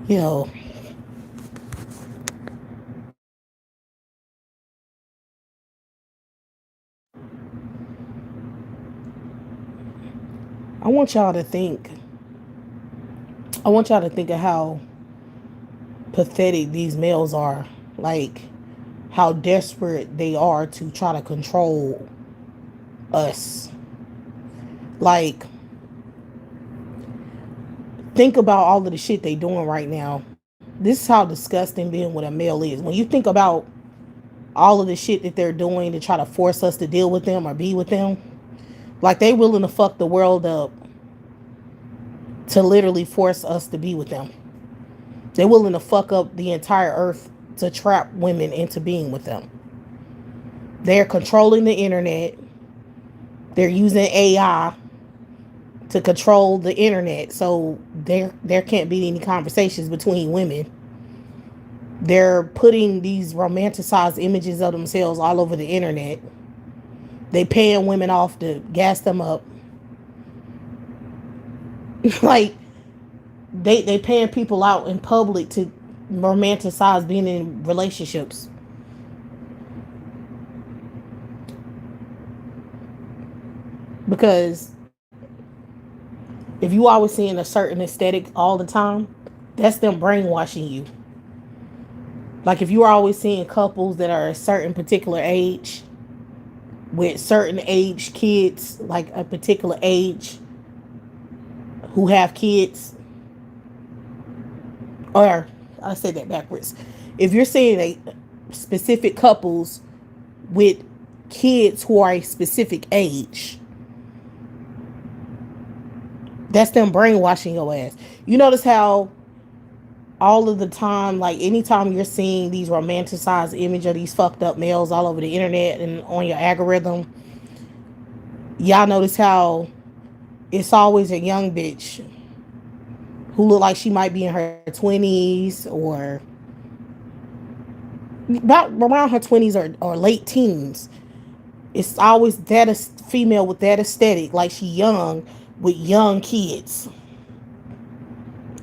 Yo, I want y'all to think. I want y'all to think of how pathetic these males are. Like how desperate they are to try to control us. Like think about all of the shit they doing right now. This is how disgusting being with a male is. When you think about all of the shit that they're doing to try to force us to deal with them or be with them, like they willing to fuck the world up to literally force us to be with them. They're willing to fuck up the entire earth to trap women into being with them. They're controlling the internet. They're using AI to control the internet, so there can't be any conversations between women. They're putting these romanticized images of themselves all over the internet. They paying women off to gas them up. Like they paying people out in public to romanticize being in relationships. Because if you always seeing a certain aesthetic all the time, that's them brainwashing you. Like if you are always seeing couples that are a certain particular age with certain age kids, like a particular age who have kids, or I said that backwards. If you're seeing a specific couples with kids who are a specific age, that's them brainwashing your ass. You notice how all of the time, like anytime you're seeing these romanticized image of these fucked up males all over the internet and on your algorithm, y'all notice how it's always a young bitch who look like she might be in her 20s or about around her 20s or late teens. It's always that female with that aesthetic, like she young with young kids.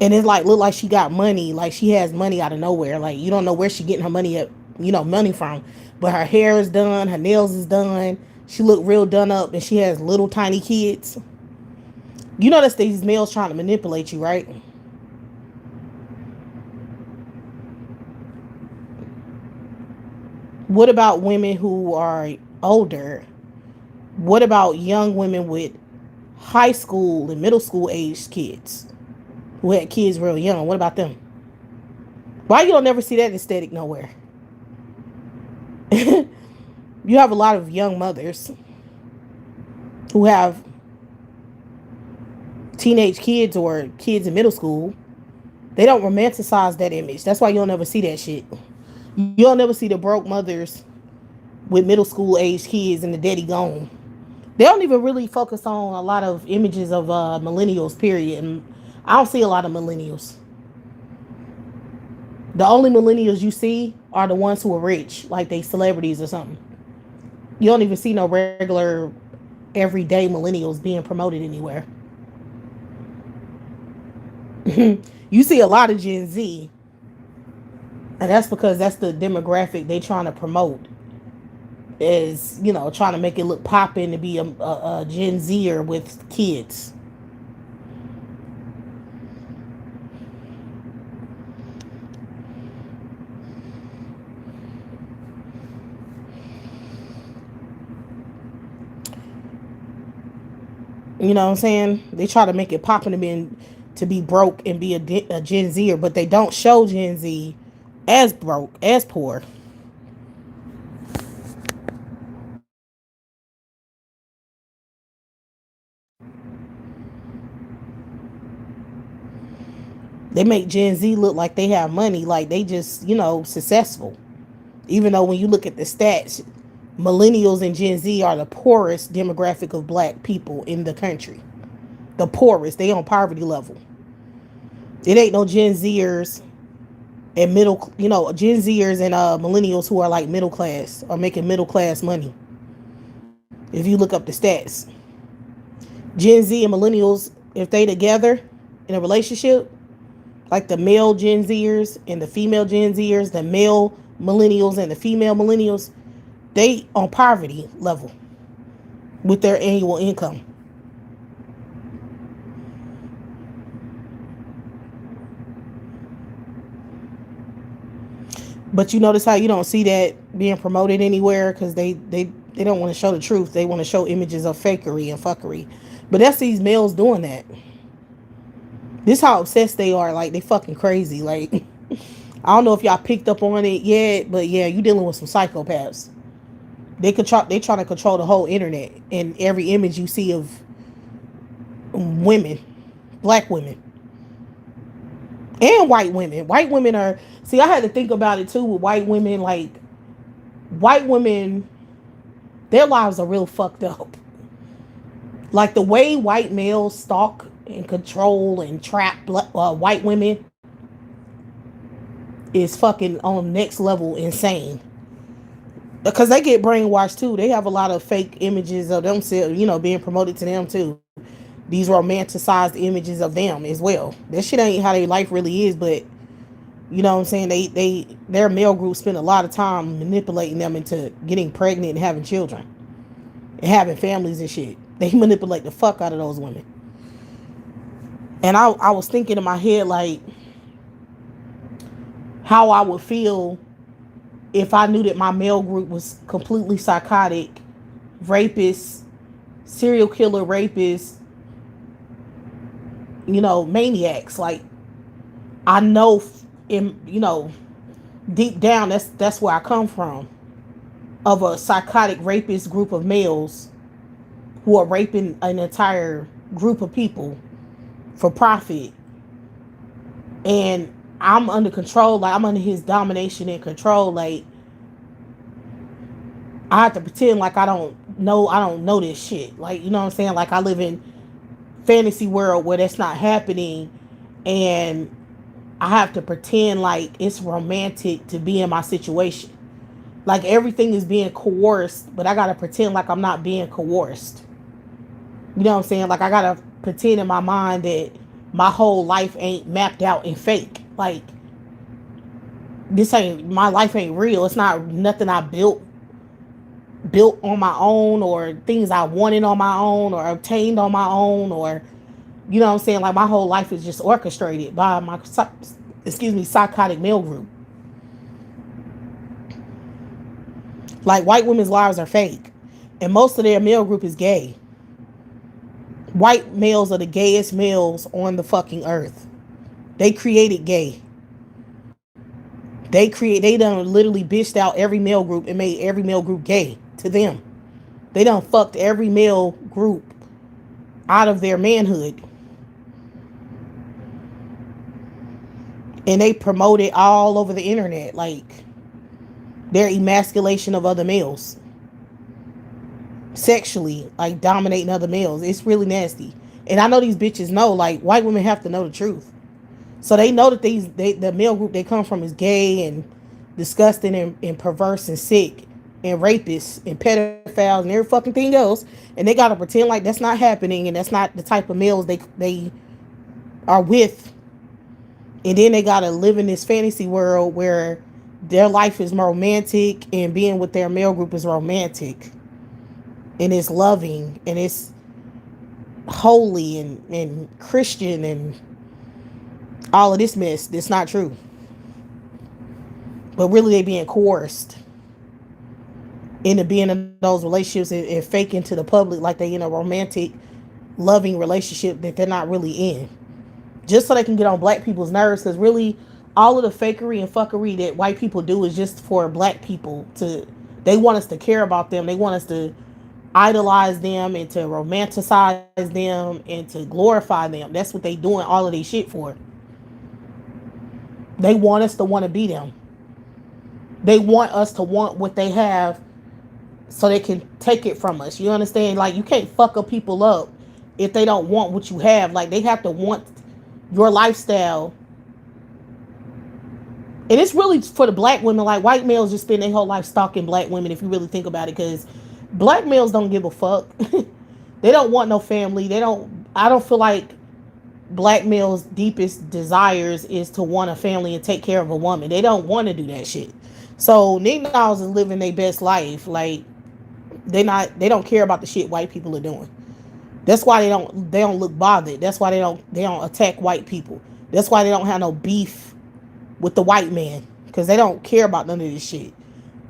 And it's like look like she got money, like she has money out of nowhere. Like you don't know where she getting her money at, money from. But her hair is done, her nails is done. She look real done up, and she has little tiny kids. You notice these males trying to manipulate you, right? What about women who are older? What about young women with high school and middle school age kids who had kids real young? What about them? Why you don't never see that aesthetic nowhere? You have a lot of young mothers who have teenage kids or kids in middle school. They don't romanticize that image. That's why you'll never see that shit. You'll never see the broke mothers with middle school age kids and the daddy gone. They don't even really focus on a lot of images of millennials, period. And I don't see a lot of millennials. The only millennials you see are the ones who are rich, like they celebrities or something. You don't even see no regular, everyday millennials being promoted anywhere. You see a lot of Gen Z, and that's because that's the demographic they trying to promote. Is trying to make it look popping to be a Gen Zer with kids. You know what I'm saying? They try to make it popping to be broke and be a Gen Zer, but they don't show Gen Z as broke, as poor. They make Gen Z look like they have money, like they just successful. Even though when you look at the stats, millennials and Gen Z are the poorest demographic of black people in the country. The poorest. They on poverty level. It ain't no Gen Zers and Gen Zers and millennials who are like middle class or making middle class money. If you look up the stats, Gen Z and millennials, if they together in a relationship, Like the male Gen Zers and the female Gen Zers, the male millennials and the female millennials, they on poverty level with their annual income. But you notice how you don't see that being promoted anywhere because they don't want to show the truth. They want to show images of fakery and fuckery. But that's these males doing that. This how obsessed they are. Like they fucking crazy. Like I don't know if y'all picked up on it yet, but yeah, you dealing with some psychopaths. They trying to control the whole internet and every image you see of women, black women, and white women. White women are, see, I had to think about it too with white women. Like white women, their lives are real fucked up. Like the way white males stalk and control and trap white women is fucking on next level insane. Because they get brainwashed too. They have a lot of fake images of themselves, being promoted to them too. These romanticized images of them as well. That shit ain't how their life really is, but you know what I'm saying? Their male group spend a lot of time manipulating them into getting pregnant and having children and having families and shit. They manipulate the fuck out of those women. And I was thinking in my head like how I would feel if I knew that my male group was completely psychotic, rapists, serial killer rapists, maniacs. Like I know deep down that's where I come from, of a psychotic rapist group of males who are raping an entire group of people for profit. And I'm under control, like I'm under his domination and control. Like I have to pretend like I don't know this shit. Like, you know what I'm saying? Like I live in fantasy world where that's not happening, and I have to pretend like it's romantic to be in my situation. Like everything is being coerced, but I gotta pretend like I'm not being coerced. You know what I'm saying? Like I gotta pretend in my mind that my whole life ain't mapped out and fake. Like this ain't, my life ain't real. It's not nothing I built on my own, or things I wanted on my own, or obtained on my own, or you know what I'm saying? Like my whole life is just orchestrated by my psychotic male group. Like white women's lives are fake, and most of their male group is gay. White males are the gayest males on the fucking earth. They created gay. They done literally bitched out every male group and made every male group gay to them. They done fucked every male group out of their manhood. And they promote it all over the internet, like their emasculation of other males. Sexually, like dominating other males. It's really nasty. And I know these bitches know, like white women have to know the truth. So they know that the male group they come from is gay and disgusting and perverse and sick and rapists and pedophiles and every fucking thing else. And they gotta pretend like that's not happening and that's not the type of males they are with. And then they gotta live in this fantasy world where their life is romantic and being with their male group is romantic. And it's loving and it's holy and Christian and all of this mess. That's not true. But really they being coerced into being in those relationships and faking to the public like they in a romantic, loving relationship that they're not really in. Just so they can get on black people's nerves, because really all of the fakery and fuckery that white people do is just for black people to, they want us to care about them. They want us to idolize them and to romanticize them and to glorify them. That's what they doing all of this shit for. They want us to want to be them. They want us to want what they have so they can take it from us. You understand? Like you can't fuck up people up if they don't want what you have. Like they have to want your lifestyle. And it's really for the black women. Like white males just spend their whole life stalking black women, if you really think about it, because black males don't give a fuck. They don't want no family. I don't feel like black males' deepest desires is to want a family and take care of a woman. They don't want to do that shit. So niggas is living their best life. Like they don't care about the shit white people are doing. That's why they don't look bothered. That's why they don't attack white people. That's why they don't have no beef with the white man, because they don't care about none of this shit.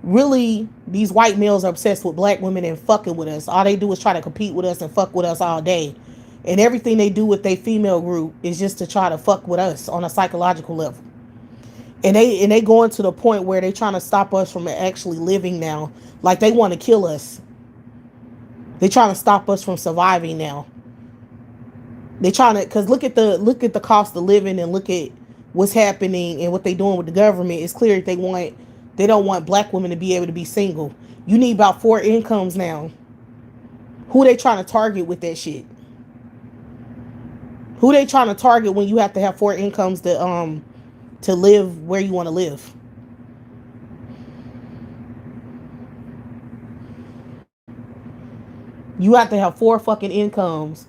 Really, these white males are obsessed with black women and fucking with us. All they do is try to compete with us and fuck with us all day. And everything they do with their female group is just to try to fuck with us on a psychological level. And they going to the point where they trying to stop us from actually living now. Like they want to kill us. They trying to stop us from surviving now. They trying to, cause look at the cost of living and look at what's happening and what they doing with the government. It's clear that they don't want black women to be able to be single. You need about 4 incomes now. Who they trying to target with that shit? Who they trying to target when you have to have 4 incomes to live where you want to live? You have to have 4 fucking incomes.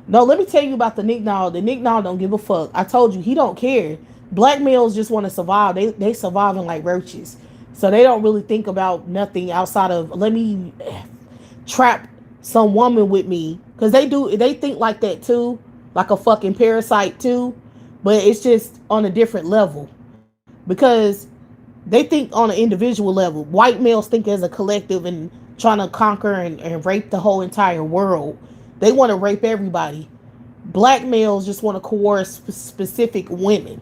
No, let me tell you about the Nick Nall. The Nick Nall don't give a fuck. I told you, he don't care. Black males just want to survive. They surviving like roaches. So they don't really think about nothing outside of, let me trap some woman with me. Because they think like that too. Like a fucking parasite too. But it's just on a different level. Because they think on an individual level. White males think as a collective and trying to conquer and rape the whole entire world. They want to rape everybody. Black males just want to coerce specific women.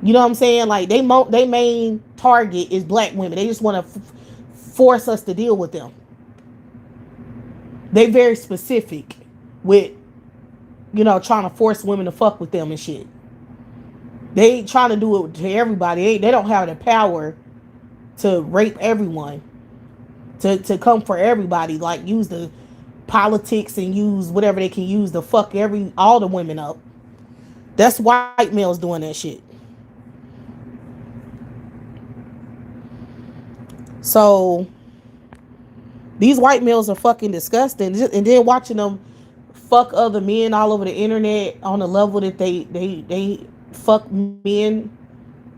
You know what I'm saying? Like they main target is black women. They just want to force us to deal with them. They very specific with, trying to force women to fuck with them and shit. They ain't trying to do it to everybody. They don't have the power to rape everyone. To come for everybody. Like use the politics and use whatever they can use to fuck all the women up. That's white males doing that shit. So these white males are fucking disgusting. And then watching them fuck other men all over the internet on the level that they fuck men.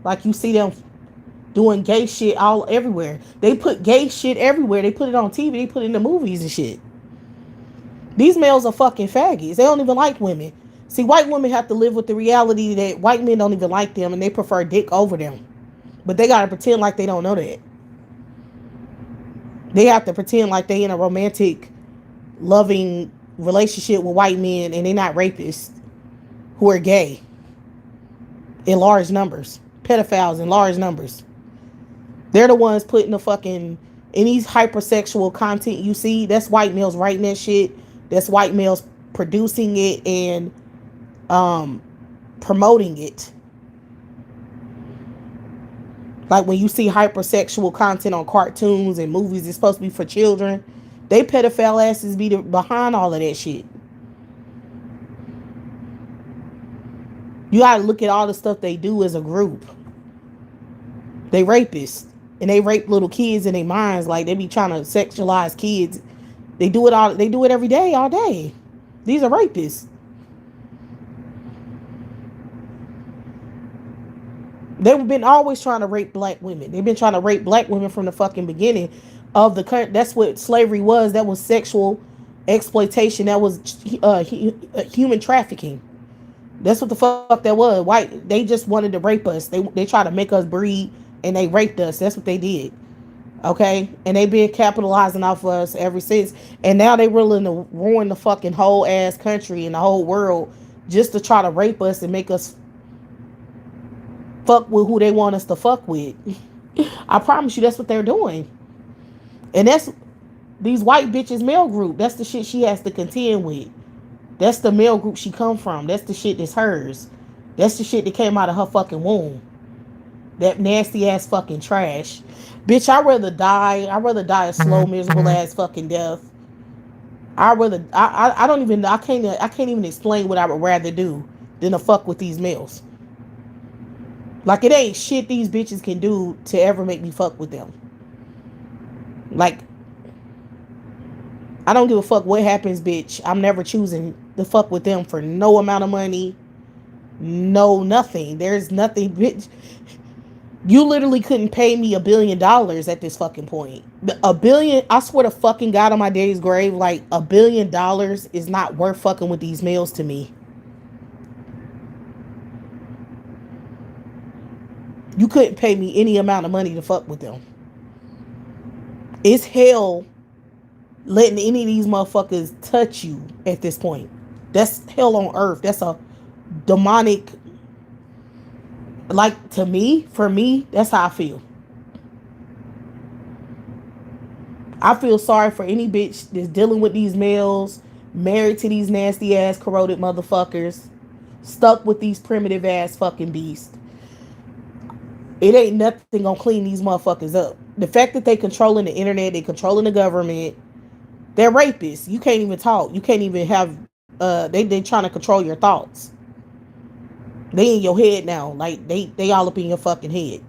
Like you see them doing gay shit all everywhere. They put gay shit everywhere. They put it on TV. They put it in the movies and shit. These males are fucking faggots. They don't even like women. See, white women have to live with the reality that white men don't even like them and they prefer dick over them. But they gotta pretend like they don't know that. They have to pretend like they in a romantic, loving relationship with white men and they're not rapists who are gay in large numbers. Pedophiles in large numbers. They're the ones putting the fucking, any hypersexual content you see, that's white males writing that shit. That's white males producing it and promoting it. Like when you see hypersexual content on cartoons and movies, it's supposed to be for children. They pedophile asses be behind all of that shit. You gotta look at all the stuff they do as a group. They rapists. And they rape little kids in their minds. Like they be trying to sexualize kids. They do it every day, all day. These are rapists. They've been always trying to rape black women. They've been trying to rape black women from the fucking beginning of the country. That's what slavery was. That was sexual exploitation. That was human trafficking. That's what the fuck that was. White, they just wanted to rape us. They tried to make us breed and they raped us. That's what they did. Okay? And they been capitalizing off of us ever since. And now they willing to ruin the fucking whole ass country and the whole world just to try to rape us and make us fuck with who they want us to fuck with. I promise you that's what they're doing. And that's these white bitches male group. That's the shit she has to contend with. That's the male group she come from. That's the shit that's hers. That's the shit that came out of her fucking womb. That nasty ass fucking trash. Bitch, I'd rather die a slow, miserable ass fucking death. I can't even explain what I would rather do than to fuck with these males. Like it ain't shit these bitches can do to ever make me fuck with them. Like I don't give a fuck what happens, bitch. I'm never choosing to fuck with them for no amount of money, no nothing. There's nothing, bitch. You literally couldn't pay me $1 billion at this fucking point. $1 billion, I swear to fucking God on my daddy's grave, like $1 billion is not worth fucking with these males to me. You couldn't pay me any amount of money to fuck with them. It's hell letting any of these motherfuckers touch you at this point. That's hell on earth. That's a demonic, like, to me, for me, that's how I feel. I feel sorry for any bitch that's dealing with these males, married to these nasty ass corroded motherfuckers, stuck with these primitive ass fucking beasts. It ain't nothing gonna clean these motherfuckers up. The fact that they controlling the internet, they controlling the government, they're rapists. You can't even talk. You can't even have they trying to control your thoughts. They in your head now. Like they all up in your fucking head.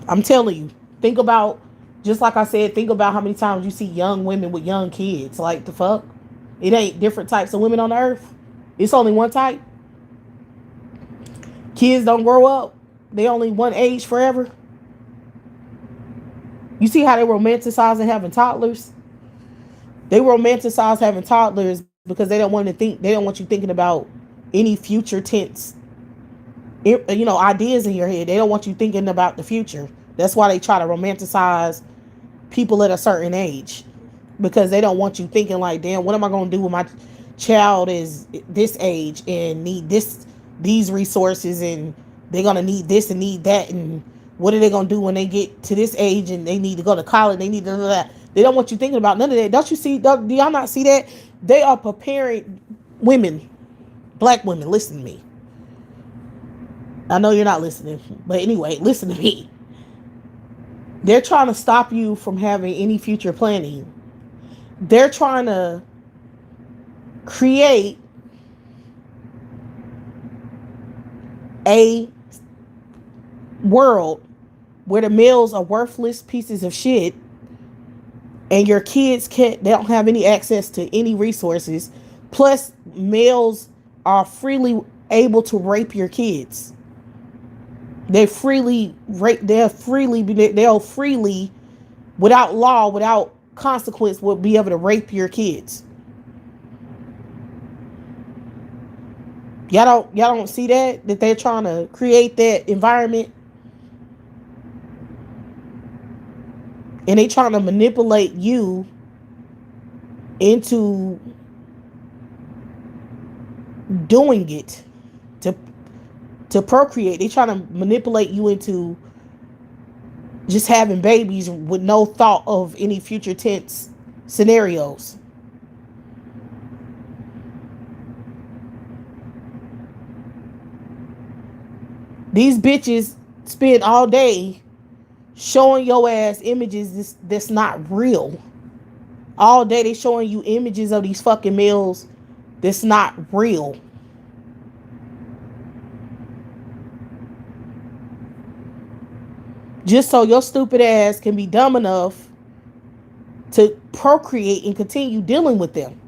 I'm telling you. Think about, just like I said, think about how many times you see young women with young kids. Like, the fuck? It ain't different types of women on the earth. It's only one type. Kids don't grow up. They only one age forever. You see how they romanticize having toddlers? They romanticize having toddlers because they don't want you thinking about any future tense, ideas in your head. They don't want you thinking about the future. That's why they try to romanticize people at a certain age, because they don't want you thinking like, damn, what am I going to do when my child is this age and need these resources, and they're going to need this and need that, and what are they going to do when they get to this age and they need to go to college, they need to do that. They don't want you thinking about none of that. Don't you see? Do y'all not see that? They are preparing women, black women, listen to me. I know you're not listening, but anyway, listen to me. They're trying to stop you from having any future planning. They're trying to create a world where the males are worthless pieces of shit, and your kids they don't have any access to any resources. Plus, males are freely able to rape your kids. They'll freely, without law, without consequence, will be able to rape your kids. Y'all don't see that they're trying to create that environment, and they trying to manipulate you into doing it to procreate. They trying to manipulate you into just having babies with no thought of any future tense scenarios. These bitches spend all day showing your ass images that's not real. All day they showing you images of these fucking males that's not real. Just so your stupid ass can be dumb enough to procreate and continue dealing with them.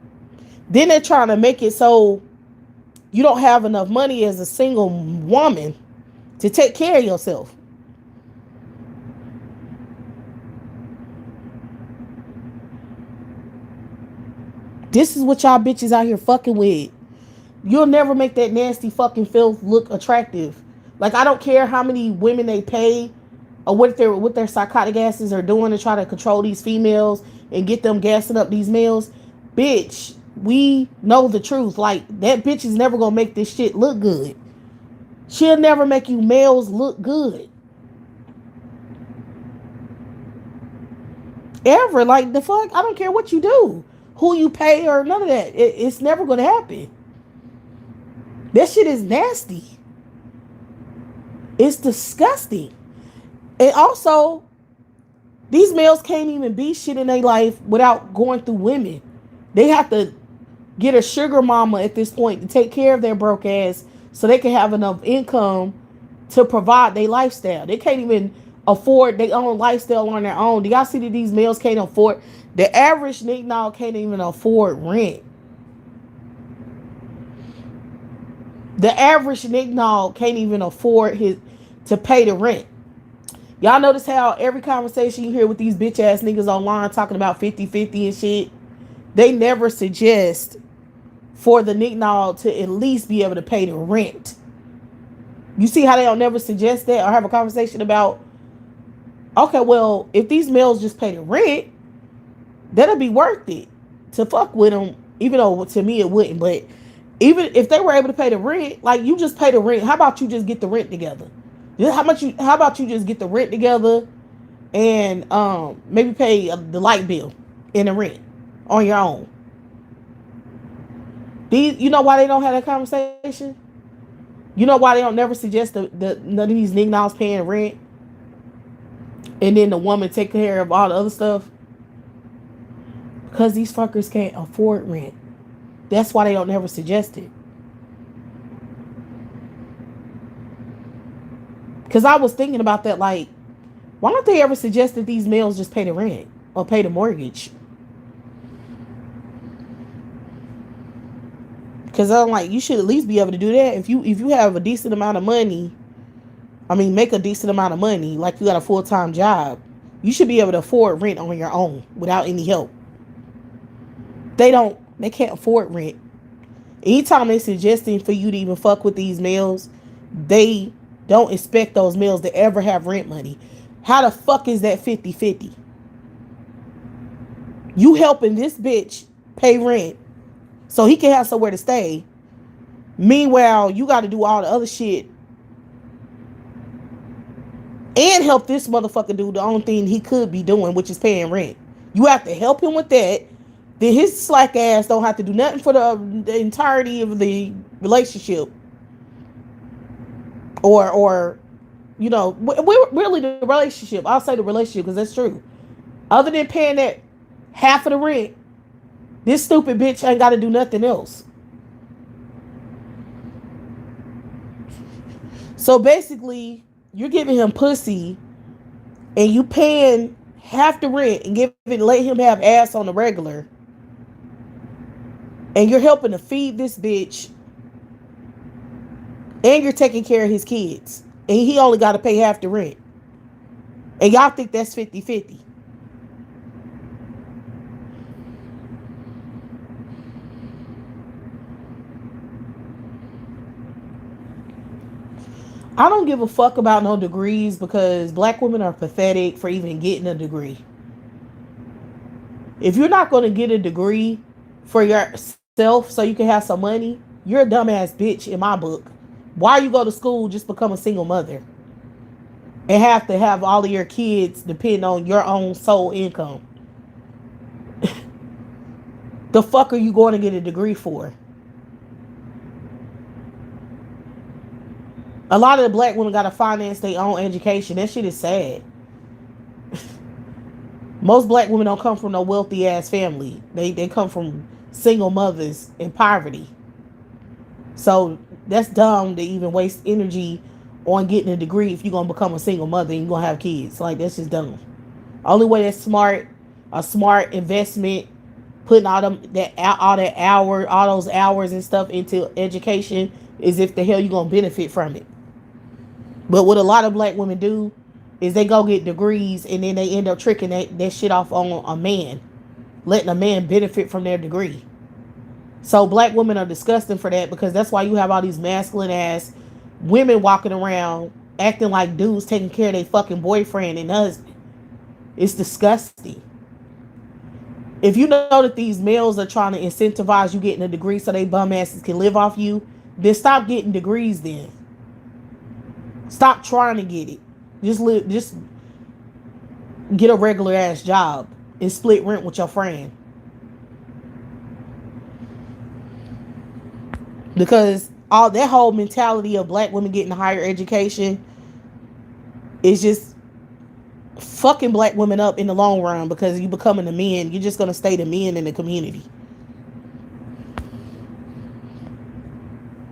Then they're trying to make it so you don't have enough money as a single woman to take care of yourself. This is what y'all bitches out here fucking with. You'll never make that nasty fucking filth look attractive. Like, I don't care how many women they pay or what their psychotic asses are doing to try to control these females and get them gassing up these males. Bitch, we know the truth. Like, that bitch is never gonna make this shit look good. She'll never make you males look good. Ever. Like, the fuck? I don't care what you do, who you pay, or none of that. It's never gonna happen. That shit is nasty. It's disgusting. And also, these males can't even be shit in their life without going through women. They have to get a sugar mama at this point to take care of their broke ass so they can have enough income to provide their lifestyle. They can't even afford their own lifestyle on their own. Do y'all see that these males can't afford? The average nigga can't even afford rent. The average nigga can't even afford to pay the rent. Y'all notice how every conversation you hear with these bitch ass niggas online talking about 50-50 and shit, they never suggest for the nigga to at least be able to pay the rent. You see how they don't never suggest that or have a conversation about, okay, well, if these males just pay the rent, that'll be worth it to fuck with them, even though to me it wouldn't. But even if they were able to pay the rent, like, you just pay the rent. How about you just get the rent together? How about you just get the rent together and maybe pay the light bill and the rent on your own? You know why they don't have that conversation? You know why they don't never suggest none of these niggas paying rent and then the woman take care of all the other stuff? Because these fuckers can't afford rent. That's why they don't never suggest it. Because I was thinking about that, like, why don't they ever suggest that these males just pay the rent or pay the mortgage? Because I'm like, you should at least be able to do that. If you have a decent amount of money, make a decent amount of money, like you got a full-time job, you should be able to afford rent on your own without any help. They can't afford rent. Anytime they're suggesting for you to even fuck with these males, they don't expect those males to ever have rent money. How the fuck is that 50-50? You helping this bitch pay rent so he can have somewhere to stay. Meanwhile, you got to do all the other shit and help this motherfucker do the only thing he could be doing, which is paying rent. You have to help him with that. Then his slack ass don't have to do nothing for the entirety of the relationship. Or really the relationship. I'll say the relationship because that's true. Other than paying that half of the rent, this stupid bitch ain't got to do nothing else. So basically, you're giving him pussy and you paying half the rent and let him have ass on the regular. And you're helping to feed this bitch. And you're taking care of his kids. And he only got to pay half the rent. And y'all think that's 50-50. I don't give a fuck about no degrees because black women are pathetic for even getting a degree. If you're not going to get a degree for yourself so you can have some money, you're a dumbass bitch in my book. Why you go to school just become a single mother and have to have all of your kids depend on your own sole income? The fuck are you going to get a degree for? A lot of the black women got to finance their own education. That shit is sad. Most black women don't come from no wealthy ass family. They come from single mothers in poverty. So that's dumb to even waste energy on getting a degree if you're going to become a single mother and you're going to have kids. Like, that's just dumb. Only way that's smart, a smart investment, putting all those hours and stuff into education is if the hell you're going to benefit from it. But what a lot of black women do is they go get degrees and then they end up tricking that shit off on a man, letting a man benefit from their degree. So black women are disgusting for that because that's why you have all these masculine ass women walking around acting like dudes taking care of their fucking boyfriend and husband. It's disgusting. If you know that these males are trying to incentivize you getting a degree so they bum asses can live off you, then stop getting degrees then. Stop trying to get it. Just get a regular ass job and split rent with your friend. Because all that whole mentality of black women getting higher education is just fucking black women up in the long run because you becoming the men. You're just going to stay the men in the community.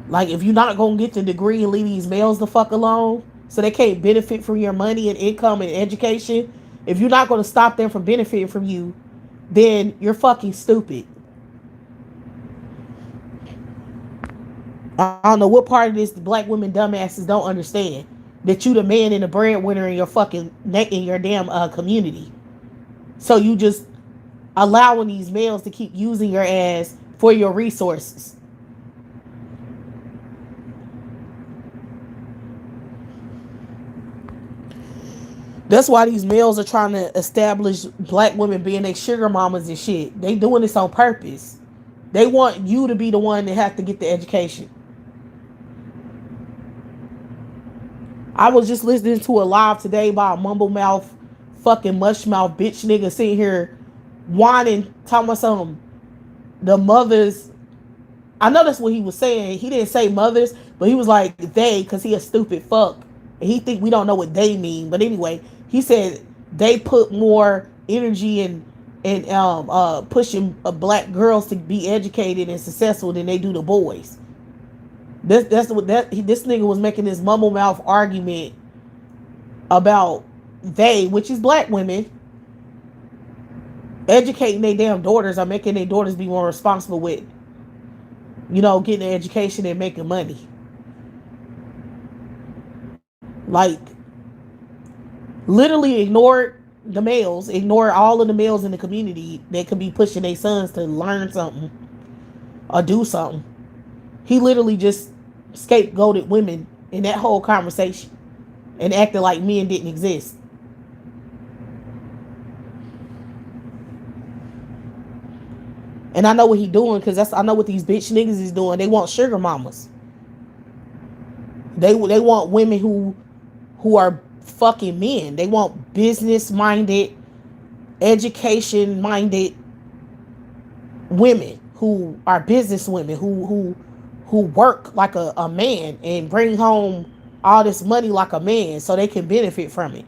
Like, if you're not going to get the degree and leave these males the fuck alone so they can't benefit from your money and income and education, if you're not going to stop them from benefiting from you, then you're fucking stupid. I don't know what part of this the black women dumbasses don't understand. That you the man and the breadwinner in your fucking neck in your damn community. So you just allowing these males to keep using your ass for your resources. That's why these males are trying to establish black women being their sugar mamas and shit. They doing this on purpose. They want you to be the one that have to get the education. I was just listening to a live today by a mumble mouth, fucking mush mouth bitch nigga sitting here whining, talking about something. The mothers, I know that's what he was saying. He didn't say mothers, but he was like they, because he a stupid fuck. And he think we don't know what they mean. But anyway, he said they put more energy in pushing black girls to be educated and successful than they do the boys. That's what this nigga was making this mumble mouth argument about they, which is black women, educating their damn daughters or making their daughters be more responsible with, getting an education and making money. Like, literally ignore the males, ignore all of the males in the community that could be pushing their sons to learn something or do something. He literally just scapegoated women in that whole conversation and acted like men didn't exist. And I know what he doing, because I know what these bitch niggas is doing. They want sugar mamas. They want women who are fucking men. They want business minded, education minded women who are business women who work like a man and bring home all this money like a man so they can benefit from it.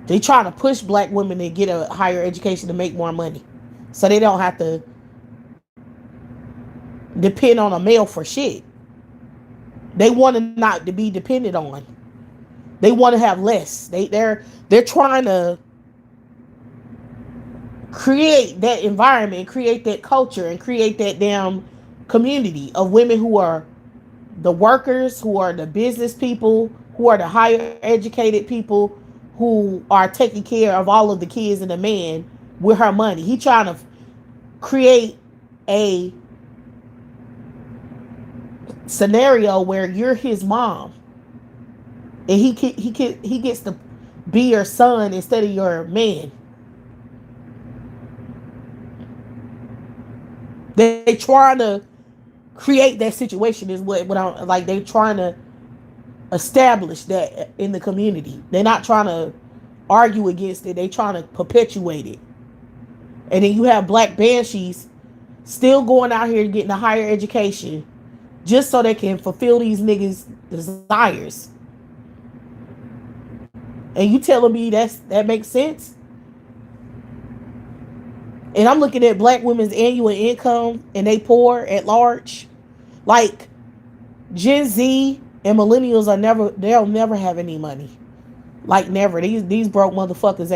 They trying to push black women to get a higher education to make more money so they don't have to depend on a male for shit. They want to not to be dependent on. They want to have less. They're trying to create that environment, create that culture, and create that damn community of women who are the workers, who are the business people, who are the higher educated people, who are taking care of all of the kids and the man with her money. He trying to create a scenario where you're his mom and he gets to be your son instead of your man. They trying to create that situation is what I'm like. They trying to establish that in the community. They're not trying to argue against it. They trying to perpetuate it. And then you have black banshees still going out here getting a higher education just so they can fulfill these niggas' desires. And you telling me that makes sense? And I'm looking at black women's annual income and they poor at large. Like, Gen Z and millennials they'll never have any money. Like, never. These broke motherfuckers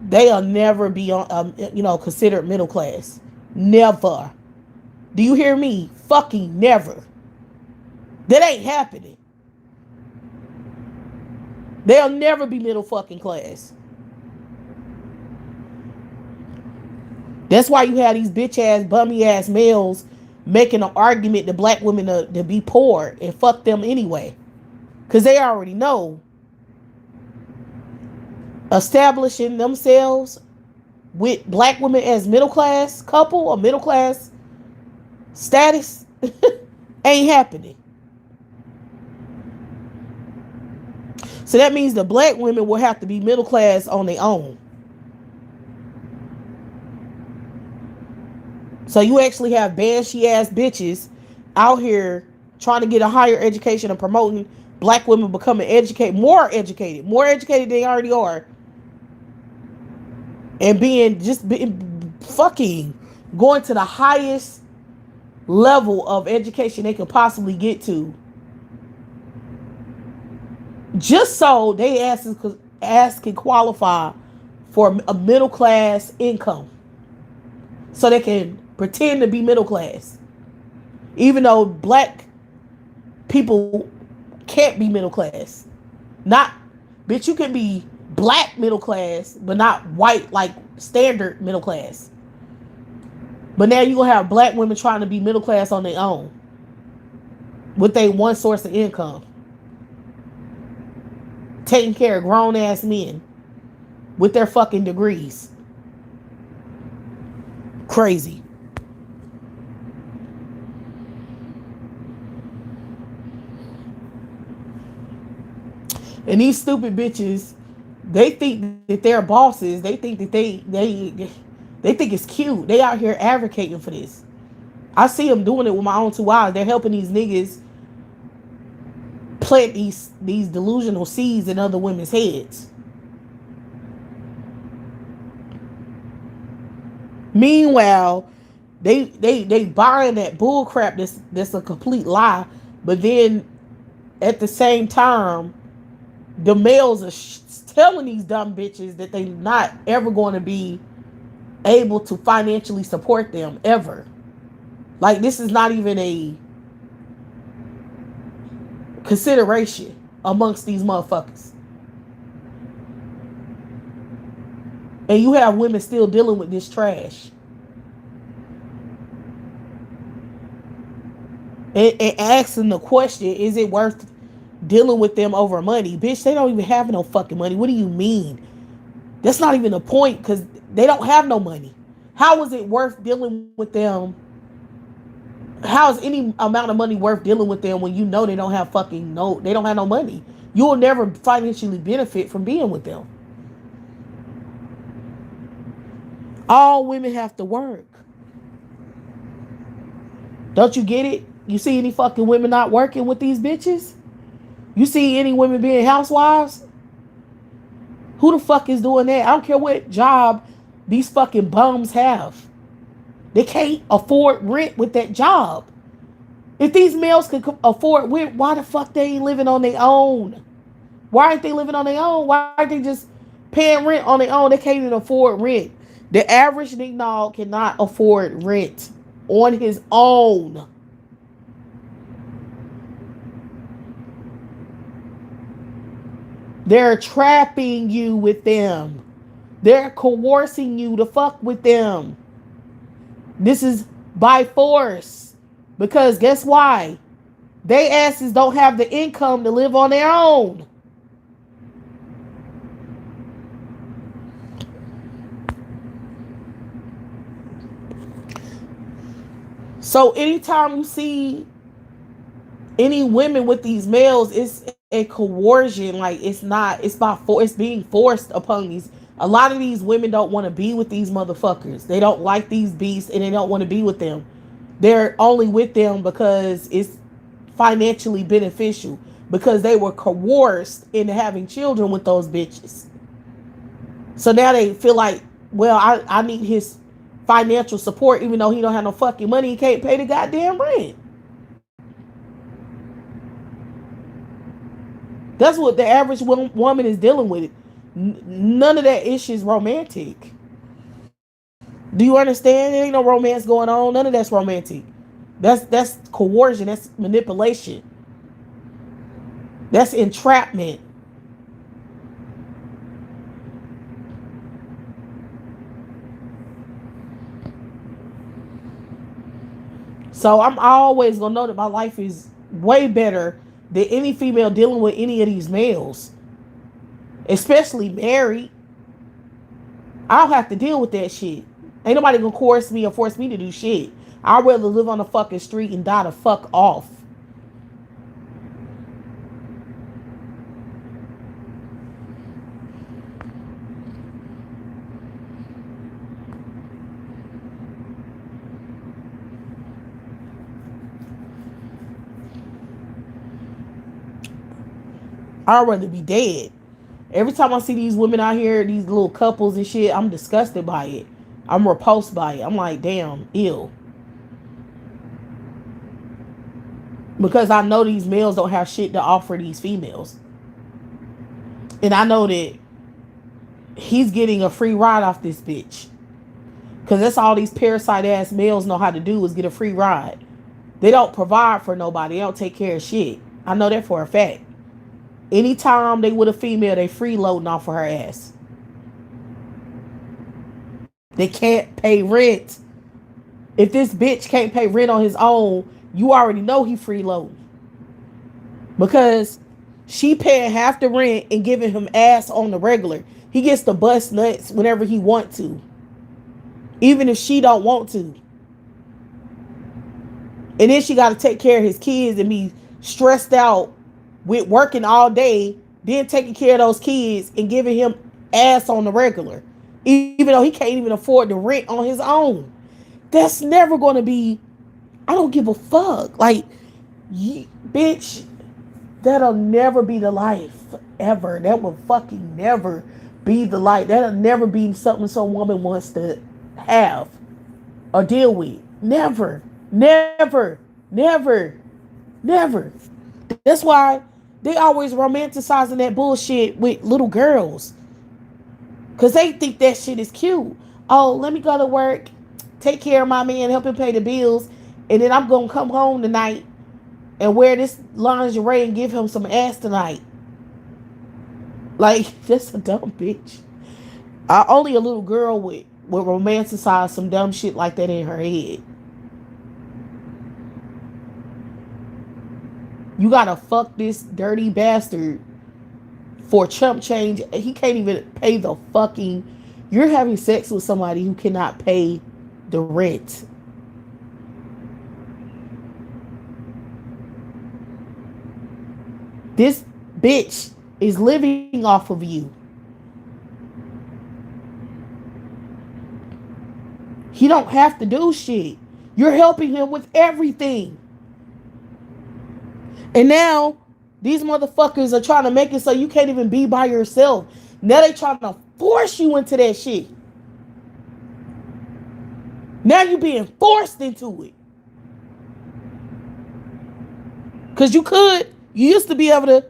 they'll never be on considered middle class. Never. Do you hear me? Fucking never. That ain't happening. They'll never be middle fucking class. That's why you have these bitch ass, bummy ass males making an argument to black women to be poor and fuck them anyway. Because they already know establishing themselves with black women as middle class couple or middle class status ain't happening. So that means the black women will have to be middle class on their own. So you actually have banshee ass bitches out here trying to get a higher education and promoting black women becoming more educated than they already are. And being fucking going to the highest level of education they could possibly get to. Just so they ass can qualify for a middle class income so they can pretend to be middle class. Even though black people can't be middle class. Not, bitch, you can be black middle class, but not white, like standard middle class. But now you're going to have black women trying to be middle class on their own with their one source of income. Taking care of grown ass men with their fucking degrees. Crazy. And these stupid bitches, they think that they're bosses. They think that they think it's cute. They out here advocating for this. I see them doing it with my own two eyes. They're helping these niggas plant these delusional seeds in other women's heads. Meanwhile, they buying that bull crap that's a complete lie. But then at the same time, the males are telling these dumb bitches that they're not ever going to be able to financially support them ever. Like, this is not even a consideration amongst these motherfuckers. And you have women still dealing with this trash. And asking the question, is it worth dealing with them over money? Bitch, they don't even have no fucking money. What do you mean? That's not even the point, because they don't have no money. How is it worth dealing with them? How is any amount of money worth dealing with them when you know they don't have they don't have no money? You'll never financially benefit from being with them. All women have to work. Don't you get it? You see any fucking women not working with these bitches? You see any women being housewives? Who the fuck is doing that? I don't care what job these fucking bums have. They can't afford rent with that job. If these males could afford rent, why the fuck they ain't living on their own? Why aren't they living on their own? Why aren't they just paying rent on their own? They can't even afford rent. The average nigga cannot afford rent on his own. They're trapping you with them. They're coercing you to fuck with them. This is by force. Because guess why? They asses don't have the income to live on their own. So anytime you see any women with these males, it's a coercion. Like, it's being forced upon these. A lot of these women don't want to be with these motherfuckers. They don't like these beasts and they don't want to be with them. They're only with them because it's financially beneficial, because they were coerced into having children with those bitches. So now they feel like, well, I need his financial support, even though he don't have no fucking money. He can't pay the goddamn rent. That's what the average woman is dealing with. None of that issue is romantic. Do you understand? There ain't no romance going on. None of that's romantic. That's coercion. That's manipulation. That's entrapment. So I'm always gonna know that my life is way better than any female dealing with any of these males, especially married. I don't have to deal with that shit. Ain't nobody gonna coerce me or force me to do shit. I'd rather live on the fucking street and die the fuck off. I'd rather be dead. Every time I see these women out here, these little couples and shit, I'm disgusted by it. I'm repulsed by it. I'm like, damn, ew. Because I know these males don't have shit to offer these females. And I know that he's getting a free ride off this bitch. Because that's all these parasite ass males know how to do is get a free ride. They don't provide for nobody. They don't take care of shit. I know that for a fact. Anytime they with a female, they freeloading off of her ass. They can't pay rent. If this bitch can't pay rent on his own, you already know he freeloading. Because she paying half the rent and giving him ass on the regular. He gets to bust nuts whenever he want to. Even if she don't want to. And then she got to take care of his kids and be stressed out with working all day, then taking care of those kids and giving him ass on the regular. Even though he can't even afford the rent on his own. That's never going to be, I don't give a fuck. Like, bitch, that'll never be the life ever. That will fucking never be the life. That'll never be something some woman wants to have or deal with. Never, never, never, never. That's why they always romanticizing that bullshit with little girls. Because they think that shit is cute. Oh, let me go to work, take care of my man, help him pay the bills, and then I'm going to come home tonight and wear this lingerie and give him some ass tonight. Like, that's a dumb bitch. Only a little girl would romanticize some dumb shit like that in her head. You gotta fuck this dirty bastard for chump change. He can't even pay the fucking... You're having sex with somebody who cannot pay the rent. This bitch is living off of you. He don't have to do shit. You're helping him with everything. And now, these motherfuckers are trying to make it so you can't even be by yourself. Now they trying to force you into that shit. Now you being forced into it. Because you used to be able to,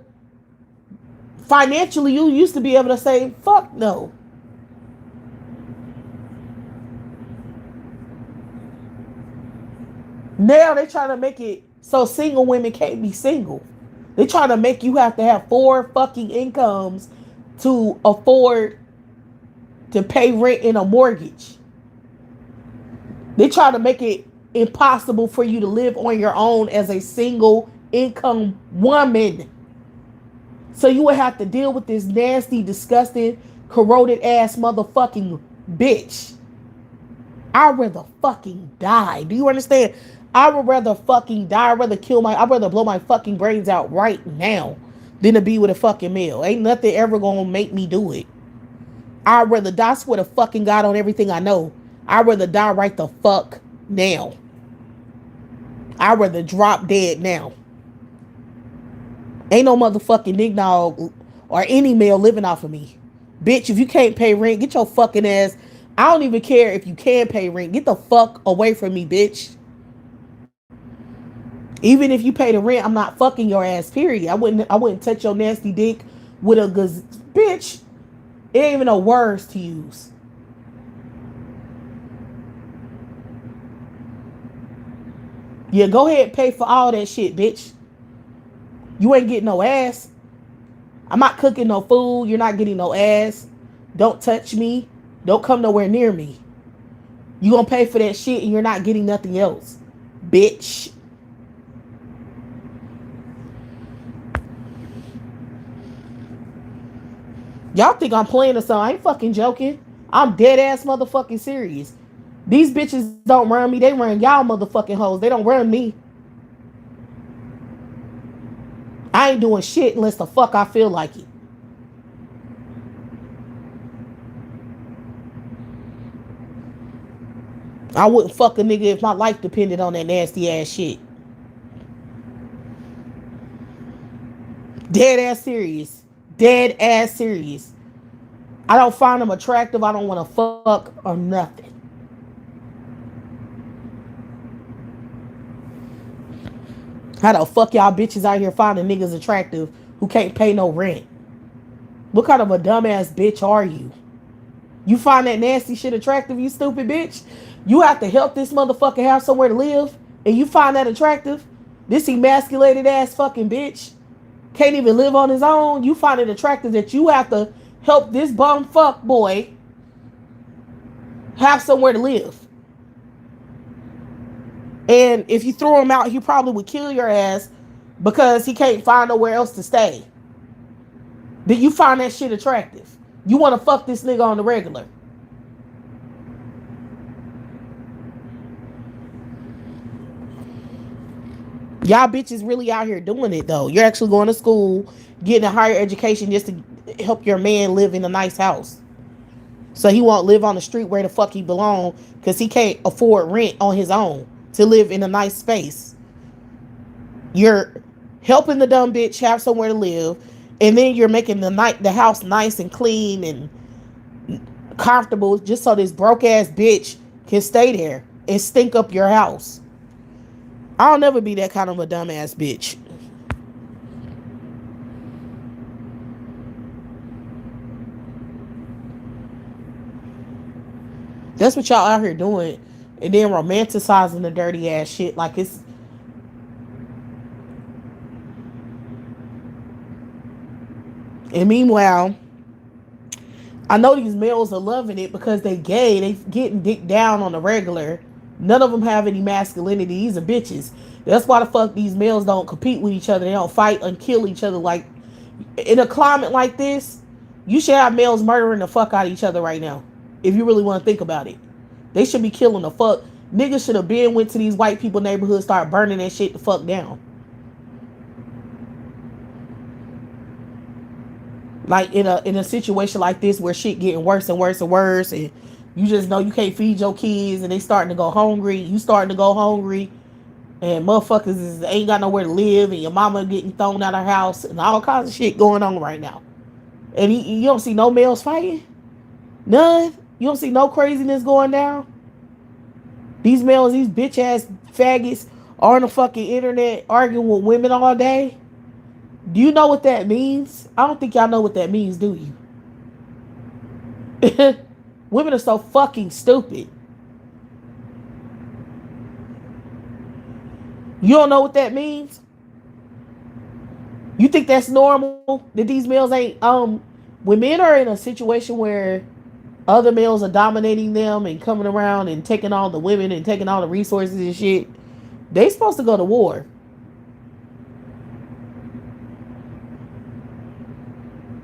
financially, you used to be able to say, fuck no. Now they trying to make it so single women can't be single. They trying to make you have to have 4 fucking incomes to afford to pay rent and a mortgage. They try to make it impossible for you to live on your own as a single income woman. So you would have to deal with this nasty, disgusting, corroded ass motherfucking bitch. I'd rather fucking die. Do you understand? I would rather fucking die. I'd rather blow my fucking brains out right now than to be with a fucking male. Ain't nothing ever gonna make me do it. I'd rather die. I swear to fucking God on everything I know. I'd rather die right the fuck now. I'd rather drop dead now. Ain't no motherfucking nigga or any male living off of me. Bitch, if you can't pay rent, get your fucking ass. I don't even care if you can pay rent. Get the fuck away from me, bitch. Even if you pay the rent, I'm not fucking your ass, period. I wouldn't touch your nasty dick with a bitch. It ain't even no words to use. Yeah, go ahead and pay for all that shit, bitch. You ain't getting no ass. I'm not cooking no food. You're not getting no ass. Don't touch me. Don't come nowhere near me. You gonna pay for that shit and you're not getting nothing else, bitch. Y'all think I'm playing or something. I ain't fucking joking. I'm dead ass motherfucking serious. These bitches don't run me. They run y'all motherfucking hoes. They don't run me. I ain't doing shit unless the fuck I feel like it. I wouldn't fuck a nigga if my life depended on that nasty ass shit. Dead ass serious. Dead ass serious. I don't find them attractive. I don't want to fuck or nothing. How the fuck y'all bitches out here finding niggas attractive who can't pay no rent? What kind of a dumbass bitch are you? You find that nasty shit attractive, you stupid bitch? You have to help this motherfucker have somewhere to live, and you find that attractive? This emasculated ass fucking bitch can't even live on his own. You find it attractive that you have to help this bum fuck boy have somewhere to live. And if you throw him out, he probably would kill your ass because he can't find nowhere else to stay. Then you find that shit attractive. You want to fuck this nigga on the regular. Y'all bitches really out here doing it though. You're actually going to school, getting a higher education just to help your man live in a nice house. So he won't live on the street where the fuck he belong because he can't afford rent on his own to live in a nice space. You're helping the dumb bitch have somewhere to live, and then you're making the house nice and clean and comfortable just so this broke ass bitch can stay there and stink up your house. I'll never be that kind of a dumbass bitch. That's what y'all out here doing, and then romanticizing the dirty ass shit like it's. And meanwhile, I know these males are loving it because they gay. They getting dick down on the regular. None of them have any masculinity. These are bitches. That's why the fuck these males don't compete with each other. They don't fight and kill each other. Like in a climate like this, you should have males murdering the fuck out of each other right now. If you really want to think about it, they should be killing the fuck. Niggas should have been went to these white people neighborhoods, start burning that shit the fuck down. Like in a situation like this where shit getting worse and worse and worse, and you just know you can't feed your kids, and they starting to go hungry. You starting to go hungry, and motherfuckers ain't got nowhere to live, and your mama getting thrown out of her house, and all kinds of shit going on right now. And you don't see no males fighting, none. You don't see no craziness going down. These males, these bitch ass faggots, are on the fucking internet arguing with women all day. Do you know what that means? I don't think y'all know what that means, do you? Women are so fucking stupid. You don't know what that means? You think that's normal? That these males ain't when men are in a situation where other males are dominating them and coming around and taking all the women and taking all the resources and shit, they supposed to go to war.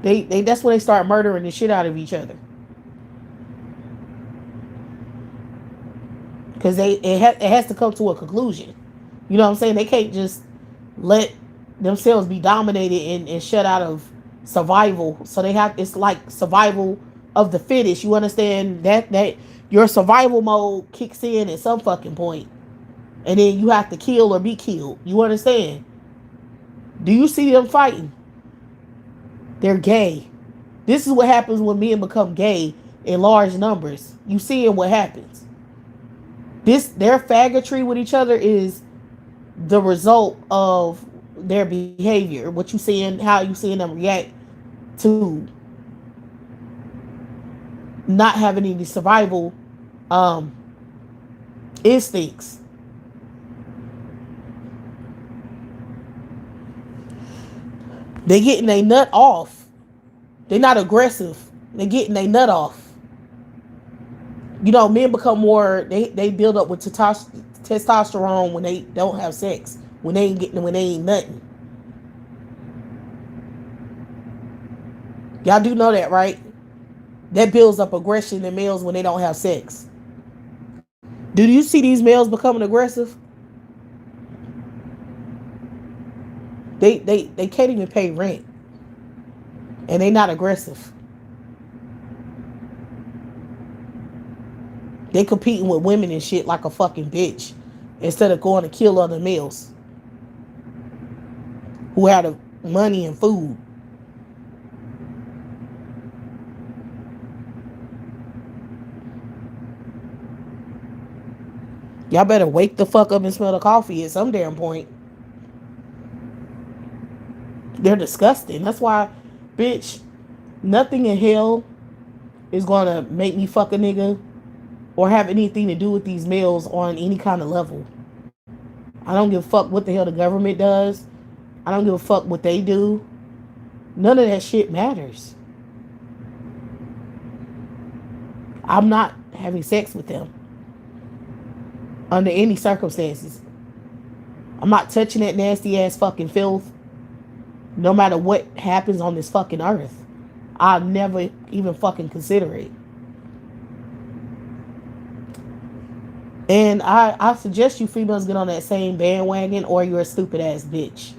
They that's when they start murdering the shit out of each other. Because it has to come to a conclusion. You know what I'm saying? They can't just let themselves be dominated and shut out of survival. So they have, it's like survival of the fittest. You understand that your survival mode kicks in at some fucking point, and then you have to kill or be killed. You understand? Do you see them fighting? They're gay. This is what happens when men become gay in large numbers. You see what happens. Their faggotry with each other is the result of their behavior. What you seeing, how you seeing them react to not having any survival instincts. They getting their nut off. They're not aggressive. They're getting their nut off. You know, men become more. They build up with testosterone when they don't have sex. When they ain't nothing. Y'all do know that, right? That builds up aggression in males when they don't have sex. Do you see these males becoming aggressive? They can't even pay rent, and they not aggressive. They competing with women and shit like a fucking bitch instead of going to kill other males who have the money and food. Y'all better wake the fuck up and smell the coffee at some damn point. They're disgusting. That's why, bitch, nothing in hell is gonna make me fuck a nigga or have anything to do with these males on any kind of level. I don't give a fuck what the hell the government does. I don't give a fuck what they do. None of that shit matters. I'm not having sex with them under any circumstances. I'm not touching that nasty ass fucking filth no matter what happens on this fucking earth. I'll never even fucking consider it. And I suggest you females get on that same bandwagon or you're a stupid ass bitch.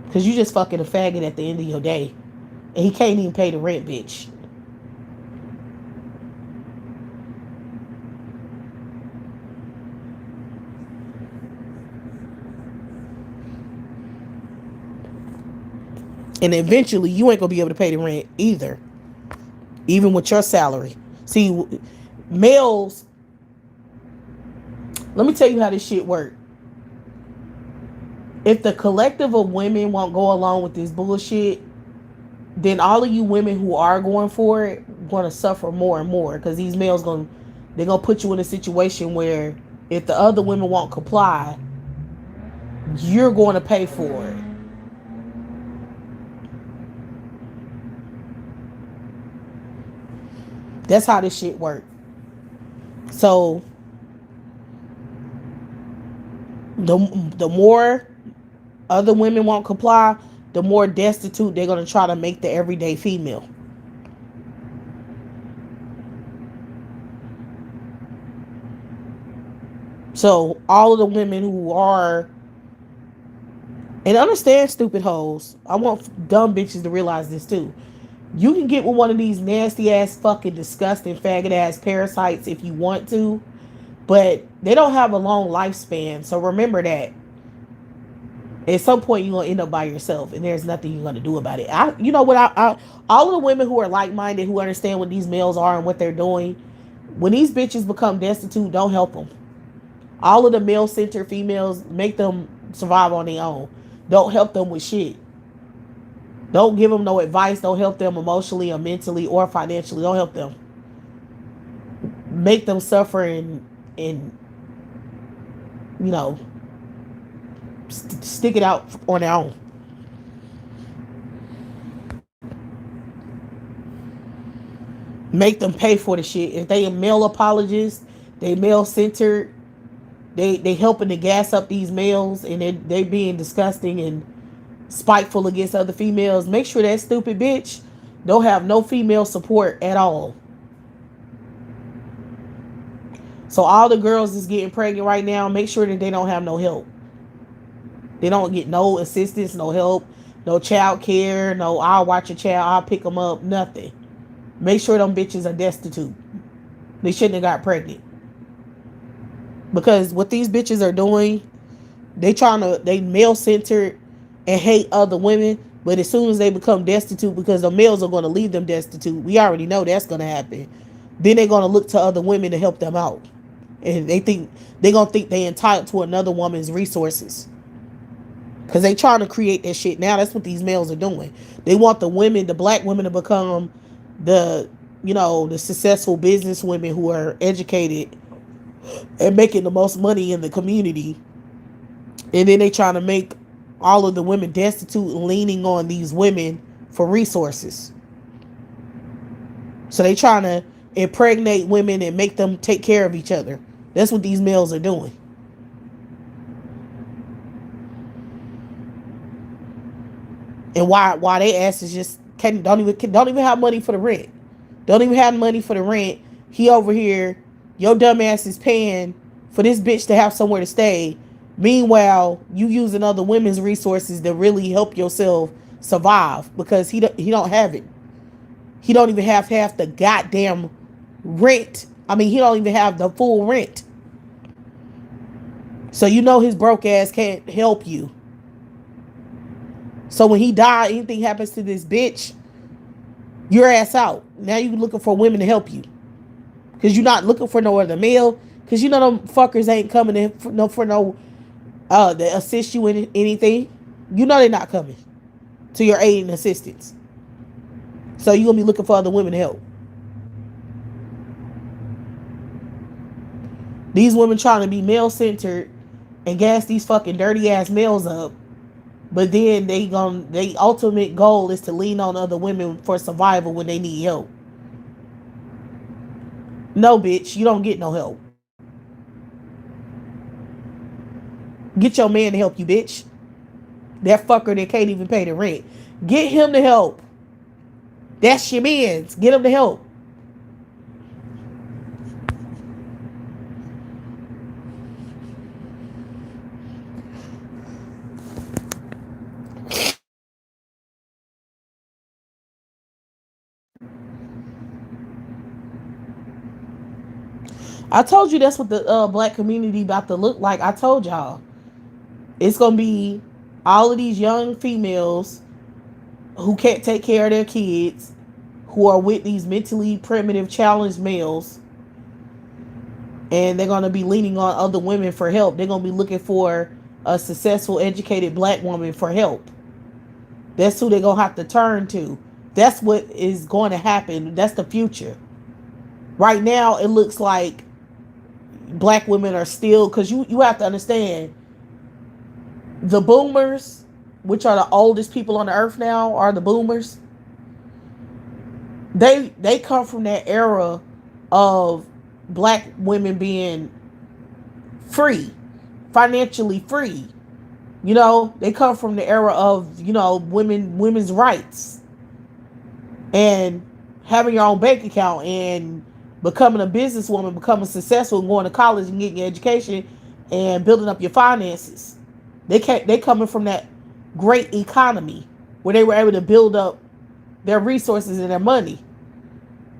Because you just fucking a faggot at the end of your day. And he can't even pay the rent, bitch. And eventually you ain't gonna be able to pay the rent either. Even with your salary. See, males, let me tell you how this shit works. If the collective of women won't go along with this bullshit, then all of you women who are going for it going to suffer more and more because these males they're gonna put you in a situation where if the other women won't comply, you're going to pay for it. That's how this shit works. So the more other women won't comply, the more destitute they're going to try to make the everyday female. So all of the women who are, and understand, stupid hoes, I want dumb bitches to realize this too. You can get with one of these nasty ass fucking disgusting faggot ass parasites if you want to, but they don't have a long lifespan. So remember that. At some point you're gonna end up by yourself and there's nothing you're gonna do about it. You know what, all of the women who are like-minded, who understand what these males are and what they're doing, when these bitches become destitute, don't help them. All of the male-centered females, make them survive on their own. Don't help them with shit. Don't give them no advice. Don't help them emotionally or mentally or financially. Don't help them. Make them suffer and you know, stick it out on their own. Make them pay for the shit. If they a male apologist, they male centered, they helping to gas up these males and they being disgusting and spiteful against other females, make sure that stupid bitch don't have no female support at all. So all the girls that's getting pregnant right now, make sure that they don't have no help. They don't get no assistance, no help, no child care, no I'll watch your child, I'll pick them up, nothing. Make sure them bitches are destitute. They shouldn't have got pregnant. Because what these bitches are doing, they male centered and hate other women, but as soon as they become destitute, because the males are going to leave them destitute, we already know that's going to happen, then they're going to look to other women to help them out, and they're going to think they entitled to another woman's resources because they trying to create that shit now. That's what these males are doing. They want the women, the black women, to become the successful business women who are educated and making the most money in the community, and then they trying to make all of the women destitute and leaning on these women for resources. So they trying to impregnate women and make them take care of each other. That's what these males are doing. And why they asses just don't even have money for the rent. Don't even have money for the rent. He over here, your dumb ass is paying for this bitch to have somewhere to stay. Meanwhile, you using other women's resources to really help yourself survive because he don't have it. He don't even have half the goddamn rent. I mean, he don't even have the full rent. So you know his broke ass can't help you. So when he died, anything happens to this bitch, your ass out. Now you looking for women to help you. Because you're not looking for no other male. Because you know them fuckers ain't coming in for no to assist you in anything. You know they're not coming to your aid and assistance. So you're going to be looking for other women to help. These women trying to be male centered and gas these fucking dirty ass males up. But then they ultimate goal is to lean on other women for survival when they need help. No, bitch, you don't get no help. Get your man to help you, bitch. That fucker that can't even pay the rent. Get him to help. That's your man's. Get him to help. I told you that's what the black community about to look like. I told y'all. It's going to be all of these young females who can't take care of their kids, who are with these mentally primitive, challenged males, and they're going to be leaning on other women for help. They're going to be looking for a successful, educated black woman for help. That's who they're going to have to turn to. That's what is going to happen. That's the future. Right now, it looks like black women are still, because you have to understand, the boomers, which are the oldest people on the earth now, are the boomers. They come from that era of black women being free, financially free. You know, they come from the era of, you know, women's rights and having your own bank account and becoming a businesswoman, becoming successful, and going to college and getting your education and building up your finances. They coming from that great economy where they were able to build up their resources and their money.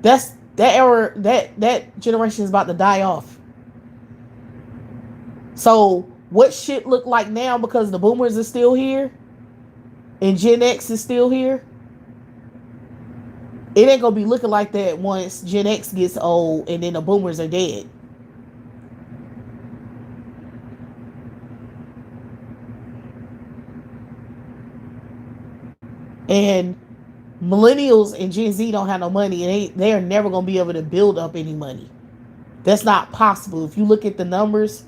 That's that era. That generation is about to die off. So what shit look like now, because the boomers are still here and Gen X is still here? It ain't gonna be looking like that once Gen X gets old and then the boomers are dead. And millennials and Gen Z don't have no money, and they are never gonna be able to build up any money. That's not possible. If you look at the numbers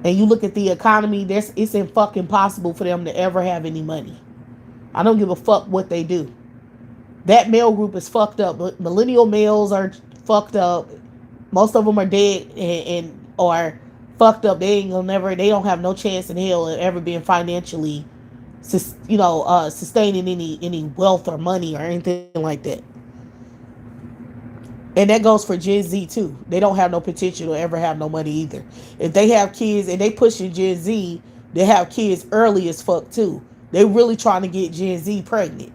and you look at the economy, it's fucking impossible for them to ever have any money. I don't give a fuck what they do. That male group is fucked up. Millennial males are fucked up. Most of them are dead and or fucked up. They don't have no chance in hell of ever being financially, sustaining any wealth or money or anything like that. And that goes for Gen Z too. They don't have no potential to ever have no money either. If they have kids and they pushing Gen Z, they have kids early as fuck too. They really trying to get Gen Z pregnant.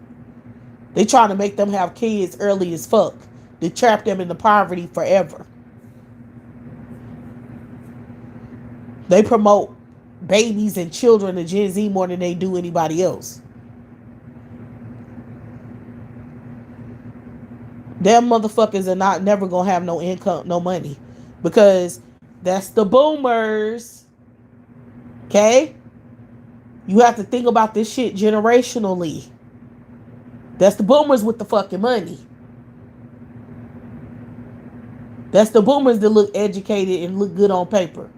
They trying to make them have kids early as fuck. They trap them into poverty forever. They promote babies and children to Gen Z more than they do anybody else. Them motherfuckers are never gonna have no income, no money, because that's the boomers. Okay? You have to think about this shit generationally. That's the boomers with the fucking money. That's the boomers that look educated and look good on paper.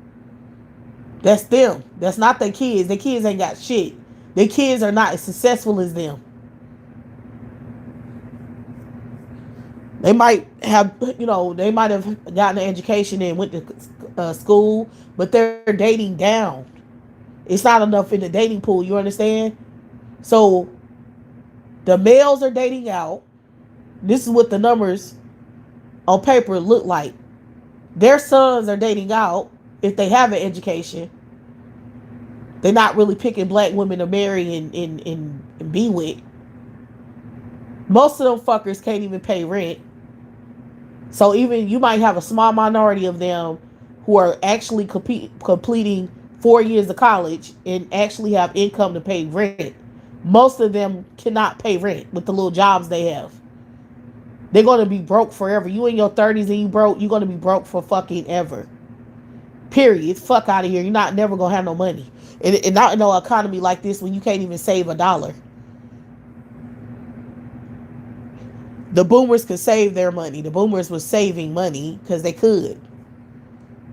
That's them. That's not their kids. Their kids ain't got shit. Their kids are not as successful as them. They might have gotten an education and went to school, but they're dating down. It's not enough in the dating pool, you understand? So the males are dating out. This is what the numbers on paper look like. Their sons are dating out if they have an education. They're not really picking black women to marry and be with. Most of them fuckers can't even pay rent. So even you might have a small minority of them who are actually completing 4 years of college and actually have income to pay rent. Most of them cannot pay rent with the little jobs they have. They're going to be broke forever. You in your 30s and you broke, you're going to be broke for fucking ever. Period. Fuck out of here. You're never going to have no money. And not in no economy like this when you can't even save $1. The boomers could save their money. The boomers were saving money because they could.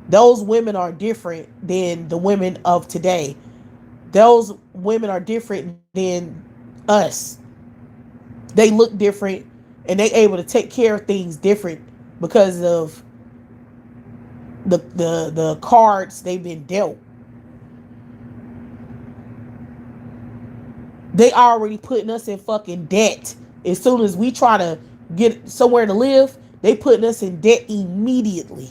Those women are different than the women of today. Those women are different than us. They look different and they able to take care of things different because of the cards they've been dealt. They already putting us in fucking debt. As soon as we try to get somewhere to live, they putting us in debt immediately.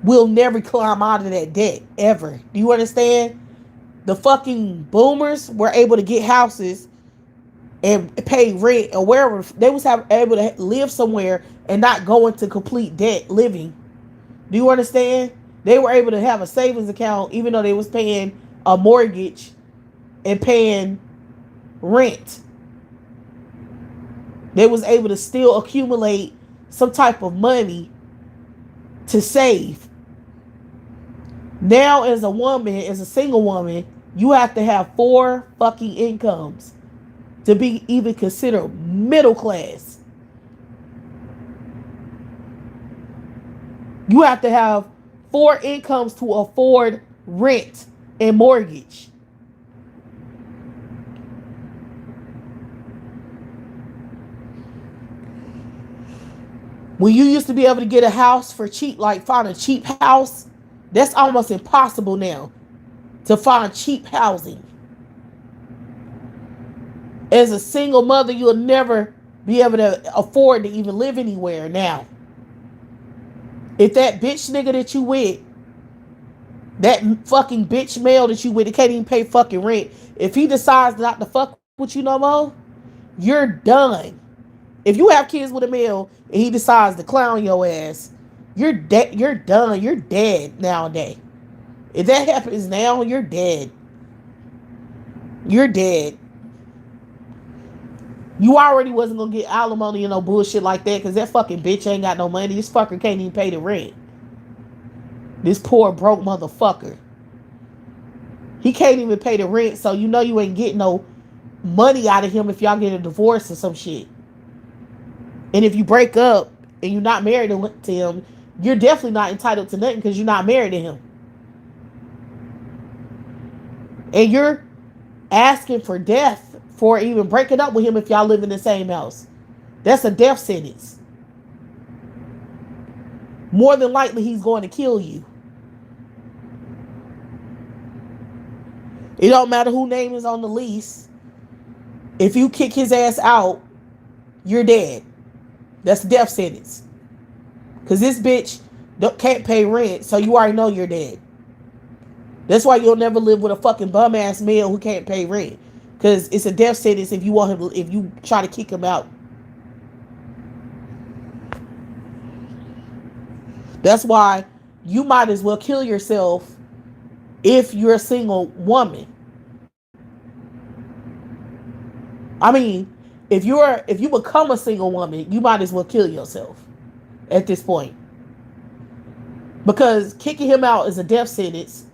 We'll never climb out of that debt ever. Do you understand? The fucking boomers were able to get houses and pay rent or wherever. They was able to live somewhere and not go into complete debt living. Do you understand? They were able to have a savings account even though they was paying a mortgage and paying rent. They was able to still accumulate some type of money to save. Now, as a woman, as a single woman, you have to have 4 fucking incomes to be even considered middle class. You have to have 4 incomes to afford rent and mortgage. When you used to be able to get a house for cheap, like find a cheap house, that's almost impossible now to find cheap housing. As a single mother, you'll never be able to afford to even live anywhere now. If that bitch nigga that you with, that fucking bitch male that you with, that can't even pay fucking rent, if he decides not to fuck with you no more, you're done. If you have kids with a male and he decides to clown your ass, you're dead. You're done. You're dead nowadays. If that happens now, you're dead. You're dead. You already wasn't gonna get alimony and no bullshit like that because that fucking bitch ain't got no money. This fucker can't even pay the rent. This poor broke motherfucker. He can't even pay the rent, so you know you ain't getting no money out of him if y'all get a divorce or some shit. And if you break up and you're not married to him, you're definitely not entitled to nothing because you're not married to him. And you're asking for death for even breaking up with him if y'all live in the same house. That's a death sentence. More than likely, he's going to kill you. It don't matter whose name is on the lease. If you kick his ass out, you're dead. That's a death sentence. Because this bitch can't pay rent, so you already know you're dead. That's why you'll never live with a fucking bum ass male who can't pay rent. Because it's a death sentence if you want him, if you try to kick him out. That's why you might as well kill yourself if you're a single woman. I mean, if you become a single woman, you might as well kill yourself at this point. Because kicking him out is a death sentence.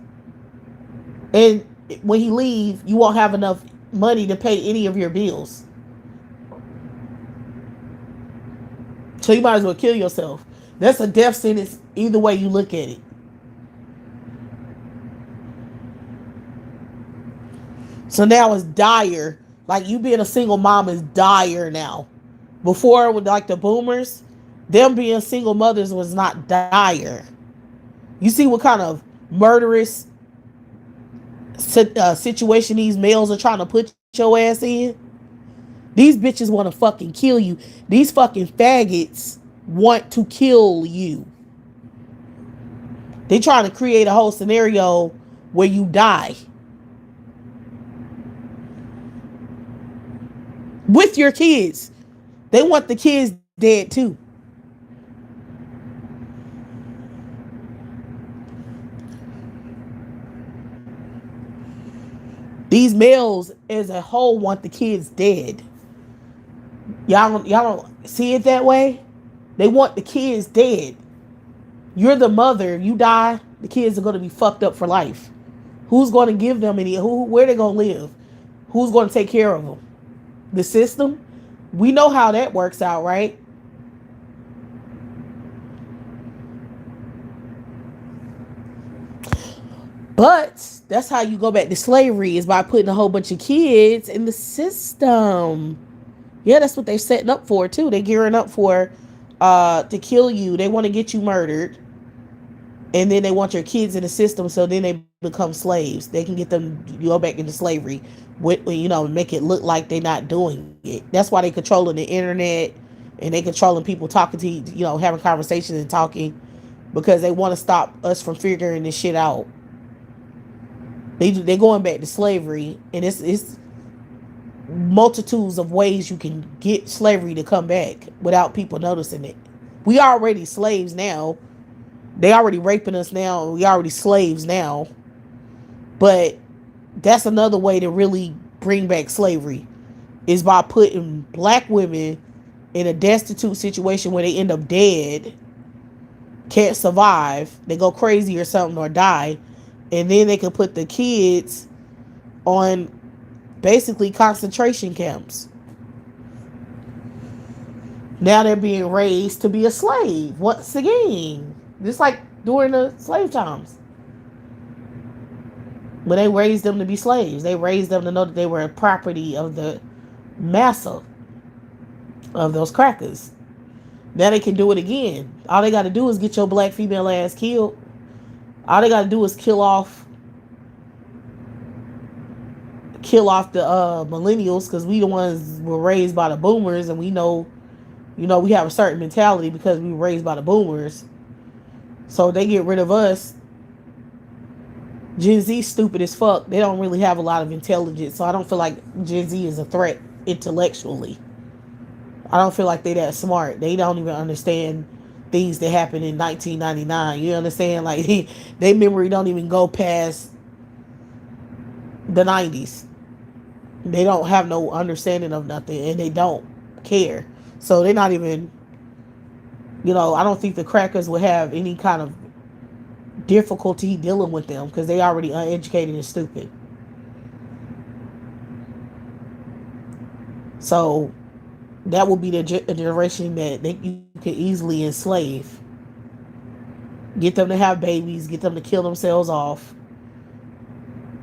And when he leaves, you won't have enough money to pay any of your bills. So you might as well kill yourself. That's a death sentence either way you look at it. So now it's dire. Like you being a single mom is dire now. Before with like the boomers, them being single mothers was not dire. You see what kind of murderous situation these males are trying to put your ass in? These bitches want to fucking kill you. These fucking faggots want to kill you. They trying to create a whole scenario where you die. With your kids. They want the kids dead too. These males as a whole want the kids dead. Y'all don't see it that way? They want the kids dead. You're the mother. You die, the kids are going to be fucked up for life. Who's going to give them any? Where they going to live? Who's going to take care of them? The system. We know how that works out, right? But that's how you go back to slavery, is by putting a whole bunch of kids in the system. Yeah, that's what they're setting up for too. They're gearing up for to kill you. They want to get you murdered. And then they want your kids in the system, so then they become slaves. They can get them go back into slavery, with, make it look like they're not doing it. That's why they controlling the internet, and they controlling people talking to having conversations and talking, because they want to stop us from figuring this shit out. They're going back to slavery, and it's multitudes of ways you can get slavery to come back without people noticing it. We already slaves now. They already raping us now. We already slaves now. But that's another way to really bring back slavery, is by putting black women in a destitute situation where they end up dead, can't survive, they go crazy or something or die, and then they can put the kids on basically concentration camps. Now they're being raised to be a slave once again. Just like during the slave times. When they raised them to be slaves, they raised them to know that they were a property of the massa of those crackers. Now they can do it again. All they got to do is get your black female ass killed. All they got to do is kill off the millennials, because we the ones were raised by the boomers, and we know, we have a certain mentality because we were raised by the boomers. So they get rid of us. Gen Z stupid as fuck. They don't really have a lot of intelligence, so I don't feel like Gen Z is a threat intellectually. I don't feel like they that smart. They don't even understand things that happened in 1999. You understand? Like they memory don't even go past the 90s. They don't have no understanding of nothing, and they don't care. So they're not even, I don't think the crackers would have any kind of difficulty dealing with them, because they already uneducated and stupid. So that will be the generation that you can easily enslave. Get them to have babies, get them to kill themselves off,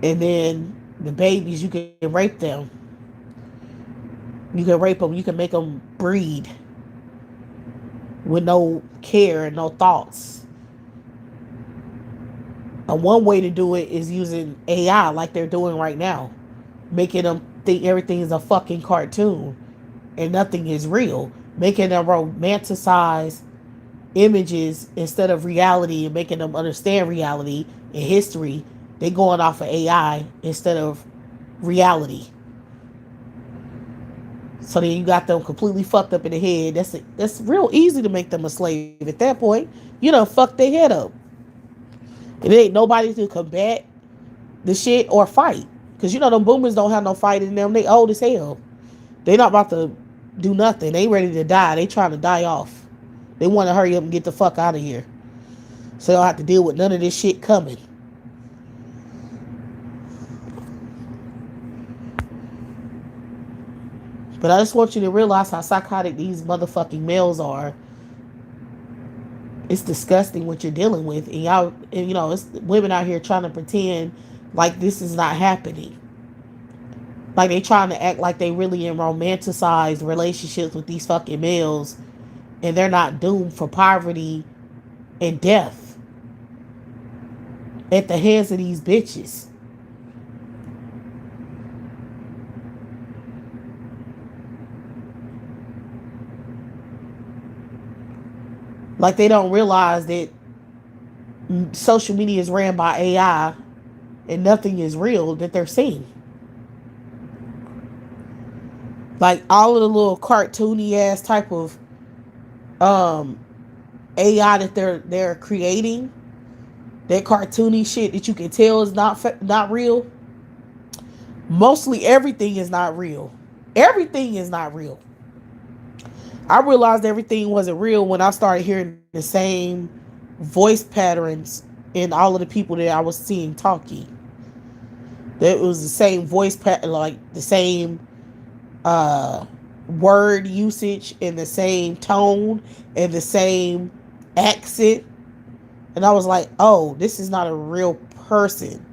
and then the babies, you can rape them. You can rape them, you can make them breed with no care and no thoughts. And one way to do it is using AI like they're doing right now, making them think everything is a fucking cartoon and nothing is real, making them romanticize images instead of reality, and making them understand reality and history. They going off of AI instead of reality. So then you got them completely fucked up in the head. That's real easy to make them a slave at that point. You done fucked their head up. And there ain't nobody to combat the shit or fight. Because them boomers don't have no fight in them. They old as hell. They not about to do nothing. They ready to die. They trying to die off. They want to hurry up and get the fuck out of here, so they don't have to deal with none of this shit coming. But I just want you to realize how psychotic these motherfucking males are. It's disgusting what you're dealing with. And y'all, it's women out here trying to pretend like this is not happening. Like they trying to act like they really in romanticized relationships with these fucking males, and they're not doomed for poverty and death at the hands of these bitches. Like they don't realize that social media is ran by AI and nothing is real that they're seeing. Like all of the little cartoony ass type of AI that they're creating, that cartoony shit that you can tell is not real. Mostly everything is not real. Everything is not real. I realized everything wasn't real when I started hearing the same voice patterns in all of the people that I was seeing talking. It was the same voice pattern, like the same uh, word usage and the same tone and the same accent. And I was like, oh, this is not a real person.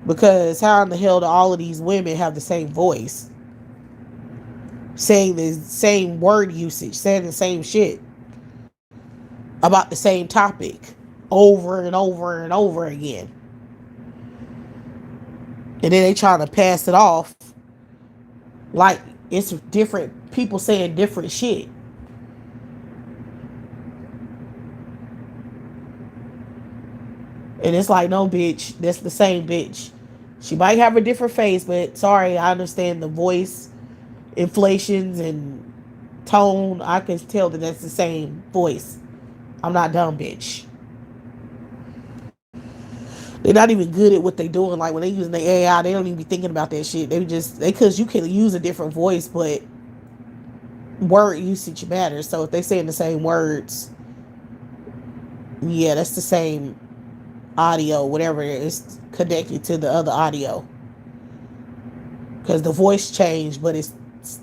Because how in the hell do all of these women have the same voice? Saying the same word usage, saying the same shit about the same topic over and over and over again. And then they trying to pass it off like it's different people saying different shit. And it's like, no, bitch, that's the same bitch. She might have a different face, but sorry, I understand the voice inflations and tone. I can tell that that's the same voice. I'm not dumb, bitch. They're not even good at what they doing. Like when they using the AI, they don't even be thinking about that shit. Cause you can use a different voice, but word usage matters. So if they saying the same words, yeah, that's the same audio, whatever is connected to the other audio. Because the voice changed, but it's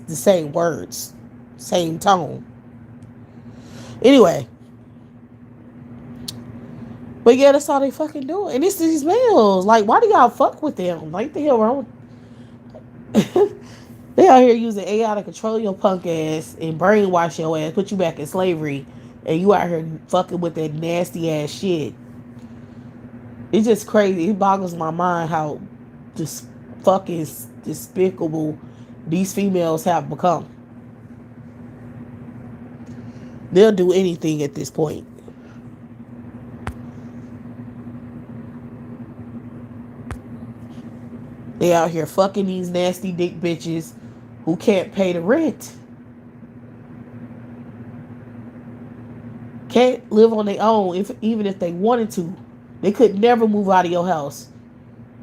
the same words, same tone. Anyway, but yeah, that's all they fucking do. And it's these males. Like, why do y'all fuck with them? Like, the hell wrong with they out here using AI to control your punk ass and brainwash your ass, put you back in slavery, and you out here fucking with that nasty ass shit. It's just crazy. It boggles my mind how just fucking despicable these females have become. They'll do anything at this point. They out here fucking these nasty dick bitches who can't pay the rent. Can't live on their own even if they wanted to. They could never move out of your house.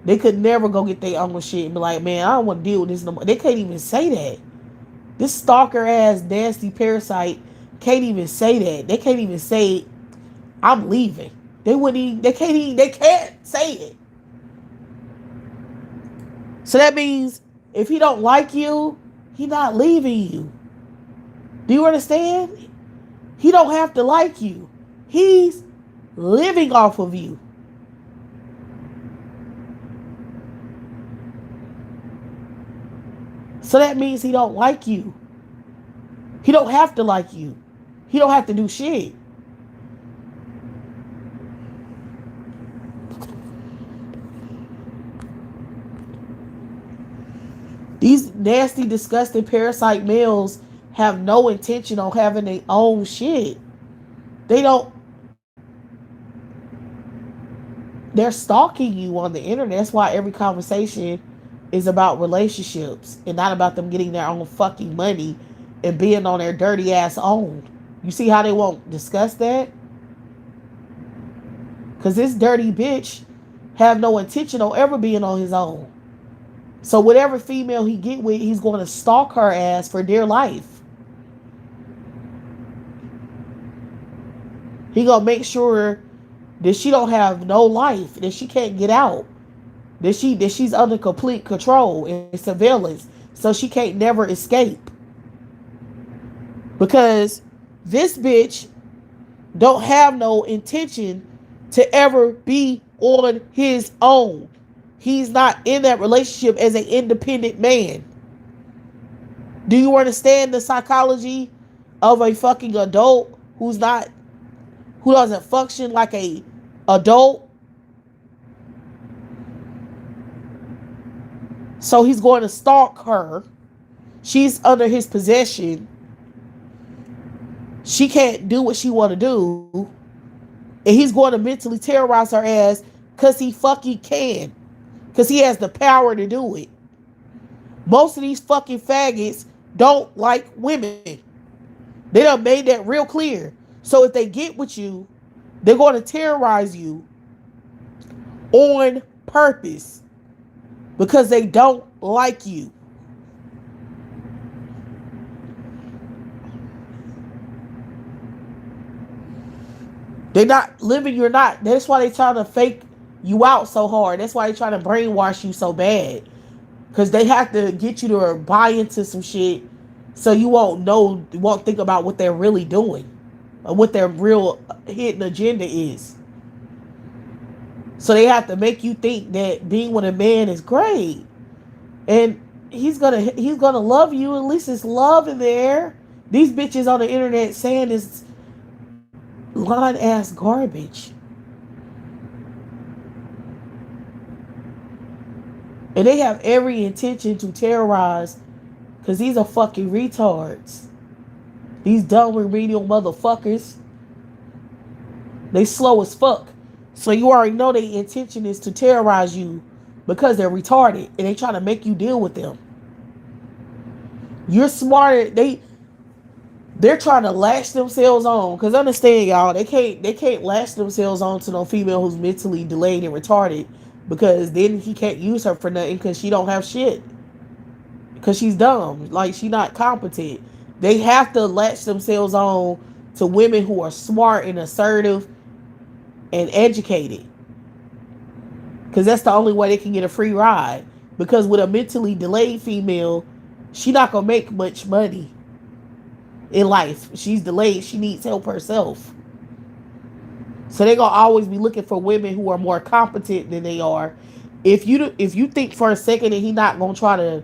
They could never go get their own shit and be like, man, I don't want to deal with this no more. They can't even say that. This stalker ass nasty parasite can't even say that. They can't even say, I'm leaving. They wouldn't even, they can't say it. So that means if he don't like you, he not leaving you. Do you understand? He don't have to like you. He's living off of you. So that means he don't like you. He don't have to like you. He don't have to do shit. These nasty, disgusting parasite males have no intention on having their own shit. They don't. They're stalking you on the internet. That's why every conversation is about relationships and not about them getting their own fucking money and being on their dirty ass own. You see how they won't discuss that? Because this dirty bitch have no intention on ever being on his own. So whatever female he get with, he's going to stalk her ass for dear life. He gonna make sure that she don't have no life, that she can't get out, that she's under complete control and surveillance, so she can't never escape. Because this bitch don't have no intention to ever be on his own. He's not in that relationship as an independent man. Do you understand the psychology of a fucking adult who doesn't function like a adult? So he's going to stalk her. She's under his possession. She can't do what she want to do. And he's going to mentally terrorize her ass because he fucking can. Because he has the power to do it. Most of these fucking faggots don't like women. They done made that real clear. So if they get with you, they're going to terrorize you on purpose because they don't like you. They're not living, you're not. That's why they trying to fake You out so hard. That's why they trying to brainwash you so bad. Because they have to get you to buy into some shit so you won't think about what they're really doing or what their real hidden agenda is. So they have to make you think that being with a man is great. And he's gonna love you. At least it's love in there. These bitches on the internet saying this line ass garbage. And they have every intention to terrorize because these are fucking retards. These dumb remedial motherfuckers. They slow as fuck. So you already know their intention is to terrorize you because they're retarded and they trying to make you deal with them. You're smarter. They're trying to latch themselves on. Cause understand, y'all, they can't latch themselves on to no female who's mentally delayed and retarded, because then he can't use her for nothing because she don't have shit. Because she's dumb. Like, she not competent. They have to latch themselves on to women who are smart and assertive and educated. Because that's the only way they can get a free ride. Because with a mentally delayed female, she not going to make much money in life. She's delayed. She needs help herself. So they're going to always be looking for women who are more competent than they are. If you think for a second that he not going to try to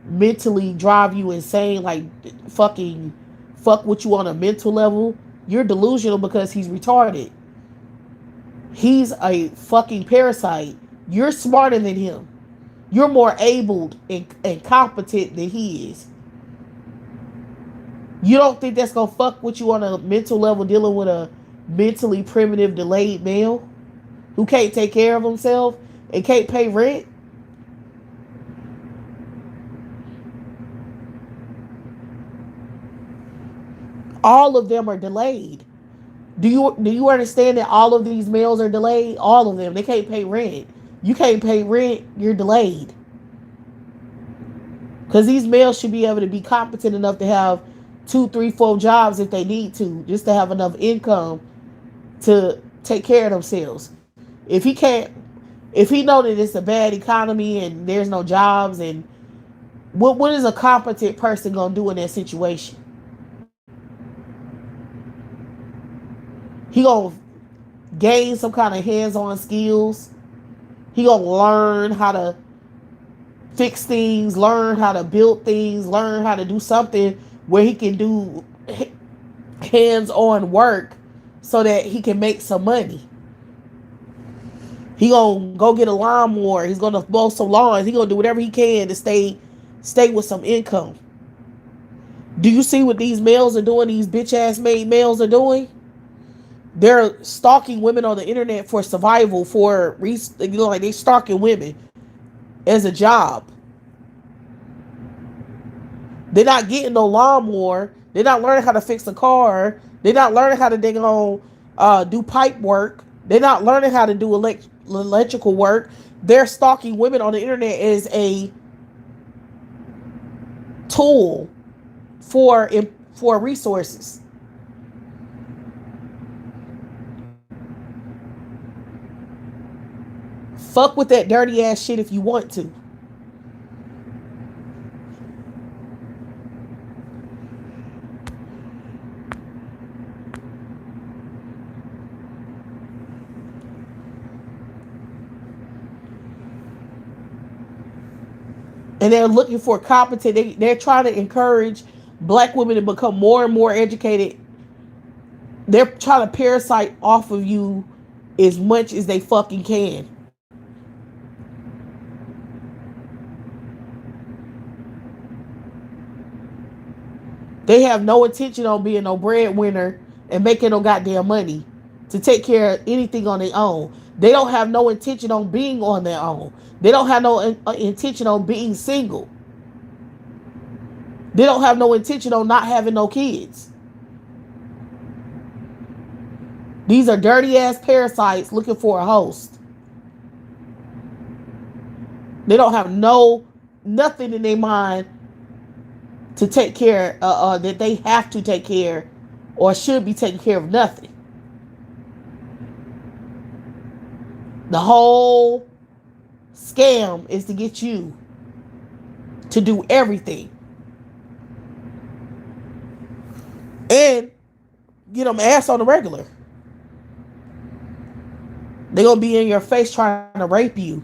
mentally drive you insane, like fucking fuck with you on a mental level, you're delusional because he's retarded. He's a fucking parasite. You're smarter than him. You're more able and competent than he is. You don't think that's gonna fuck with you on a mental level, dealing with a mentally primitive, delayed male who can't take care of himself and can't pay rent? All of them are delayed. Do you understand that all of these males are delayed? All of them. They can't pay rent. You can't pay rent, you're delayed. Because these males should be able to be competent enough to have 2, 3, 4 jobs if they need to, just to have enough income to take care of themselves. If he can't, if he know that it's a bad economy and there's no jobs, and what is a competent person gonna do in that situation? He gonna gain some kind of hands-on skills. He gonna learn how to fix things, learn how to build things, learn how to do something where he can do hands-on work so that he can make some money. He gonna go get a lawnmower. He's gonna mow some lawns. He gonna do whatever he can to stay with some income. Do you see what these males are doing? These bitch-ass made males are doing? They're stalking women on the internet for survival, for, like they stalking women as a job. They're not getting no lawnmower. They're not learning how to fix a car. They're not learning how to do pipe work. They're not learning how to do electrical work. They're stalking women on the internet as a tool for resources. Fuck with that dirty ass shit if you want to. And they're looking for competent. They're trying to encourage black women to become more and more educated. They're trying to parasite off of you as much as they fucking can. They have no intention on being no breadwinner and making no goddamn money to take care of anything on their own. They don't have no intention on being on their own. They don't have no intention on being single. They don't have no intention on not having no kids. These are dirty ass parasites looking for a host. They don't have nothing in their mind to take care that they have to take care or should be taking care of. Nothing. The whole scam is to get you to do everything. And get them ass on the regular. They're going to be in your face trying to rape you.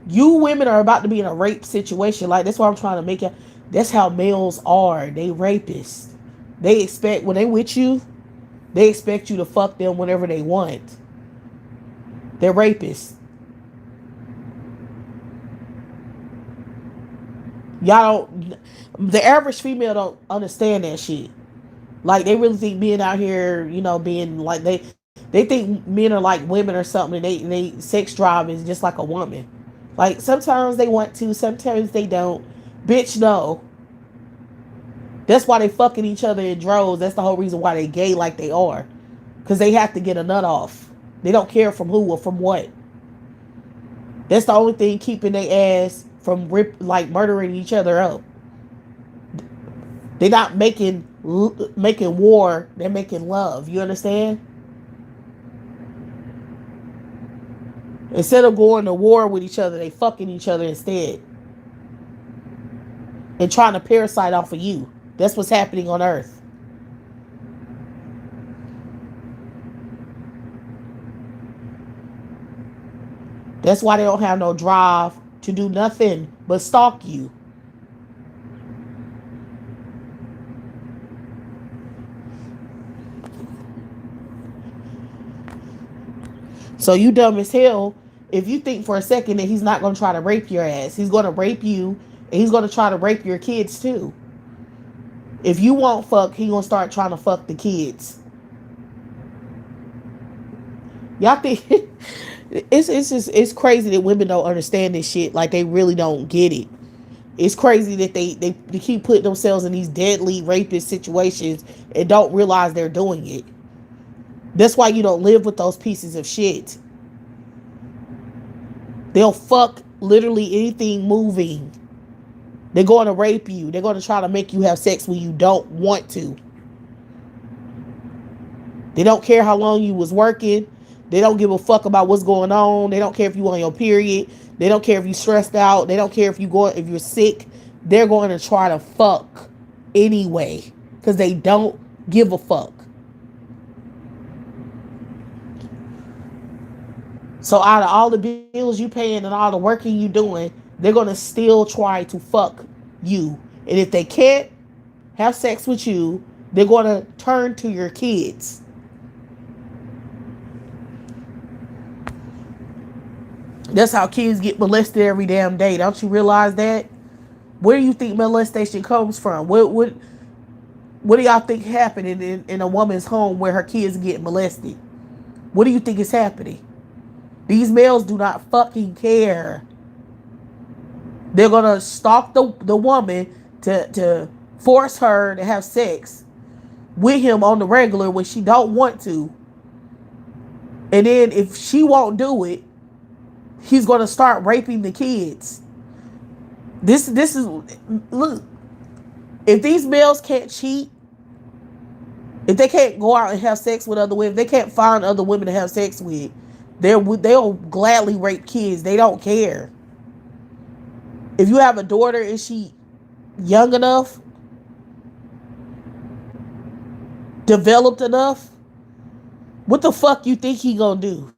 You women are about to be in a rape situation. Like, that's what I'm trying to make it. That's how males are. They rapists. They expect, when they with you, they expect you to fuck them whenever they want. They're rapists. Y'all don't, the average female don't understand that shit. Like, they really think men out here, you know, being like, they think men are like women or something, and they sex drive is just like a woman. Like, sometimes they want to, sometimes they don't. Bitch, no. That's why they fucking each other in droves. That's the whole reason why they gay like they are. Because they have to get a nut off. They don't care from who or from what. That's the only thing keeping their ass from murdering each other up. They're not making war. They're making love. You understand? Instead of going to war with each other, they fucking each other instead. And trying to parasite off of you. That's what's happening on Earth. That's why they don't have no drive to do nothing but stalk you. So you dumb as hell if you think for a second that he's not going to try to rape your ass. He's going to rape you, and he's going to try to rape your kids too. If you won't fuck, he going to start trying to fuck the kids. Y'all think it's crazy that women don't understand this shit. Like, they really don't get it. It's crazy that they keep putting themselves in these deadly rapist situations and don't realize they're doing it. That's why you don't live with those pieces of shit. They'll fuck literally anything moving. They're going to rape you. They're going to try to make you have sex when you don't want to. They don't care how long you was working. They don't give a fuck about what's going on. They don't care if you on your period. They don't care if you stressed out. They don't care if you're sick. They're going to try to fuck anyway because they don't give a fuck. So out of all the bills you paying and all the working you doing, they're going to still try to fuck you. And if they can't have sex with you, they're going to turn to your kids. That's how kids get molested every damn day. Don't you realize that? Where do you think molestation comes from? What do y'all think happening in a woman's home where her kids get molested? What do you think is happening? These males do not fucking care. They're going to stalk the woman to force her to have sex with him on the regular when she don't want to. And then if she won't do it, he's going to start raping the kids. This is, look, if these males can't cheat, if they can't go out and have sex with other women, they can't find other women to have sex with, they'll gladly rape kids. They don't care. If you have a daughter, is she young enough? Developed enough? What the fuck you think he gonna do?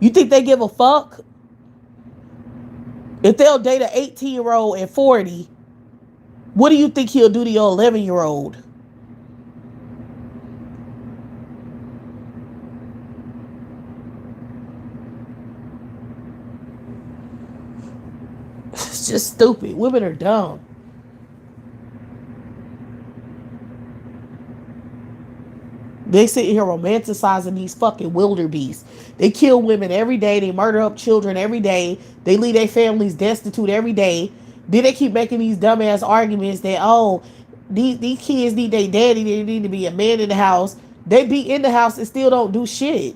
You think they give a fuck? If they'll date an 18-year-old at 40, what do you think he'll do to your 11-year-old? It's just stupid. Women are dumb. They sit here romanticizing these fucking wildebeests. They kill women every day. They murder up children every day. They leave their families destitute every day. Then they keep making these dumbass arguments that, oh, these kids need their daddy. They need to be a man in the house. They be in the house and still don't do shit.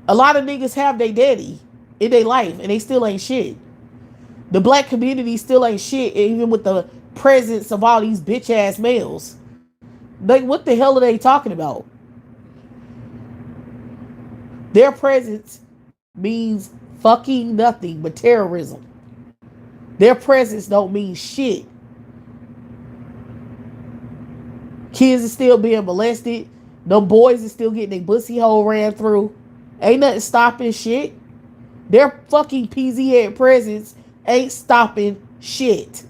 A lot of niggas have their daddy in their life and they still ain't shit. The black community still ain't shit, even with the presence of all these bitch ass males. Like, what the hell are they talking about? Their presence means fucking nothing but terrorism. Their presence don't mean shit. Kids are still being molested. The boys are still getting their pussy hole ran through. Ain't nothing stopping shit. Their fucking PZ head presence ain't stopping shit.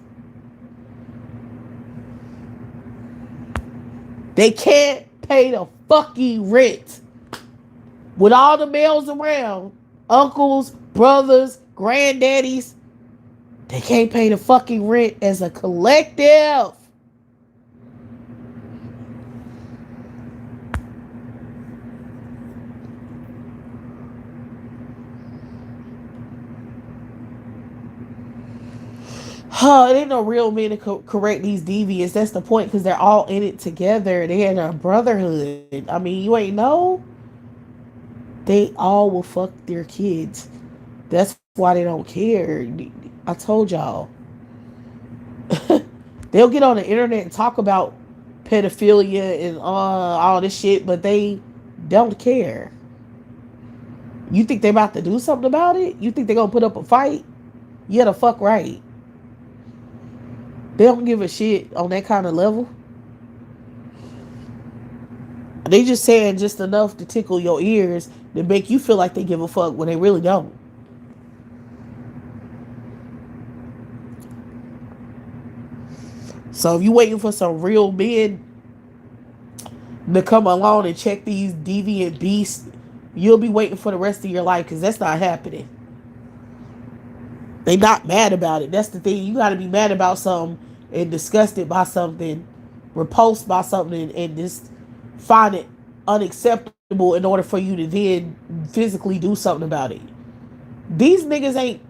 They can't pay the fucking rent. With all the males around, uncles, brothers, granddaddies, they can't pay the fucking rent as a collective. It ain't no real men to correct these deviants. That's the point, because they're all in it together. They in a brotherhood. I mean, you ain't know? They all will fuck their kids. That's why they don't care. I told y'all. They'll get on the internet and talk about pedophilia and all this shit, but they don't care. You think they about to do something about it? You think they gonna put up a fight? Yeah, the fuck right. They don't give a shit on that kind of level. They just saying just enough to tickle your ears to make you feel like they give a fuck when they really don't. So if you waiting for some real men to come along and check these deviant beasts, you'll be waiting for the rest of your life, because that's not happening. They not mad about it. That's the thing. You got to be mad about something and disgusted by something, repulsed by something, and just find it unacceptable in order for you to then physically do something about it. These niggas ain't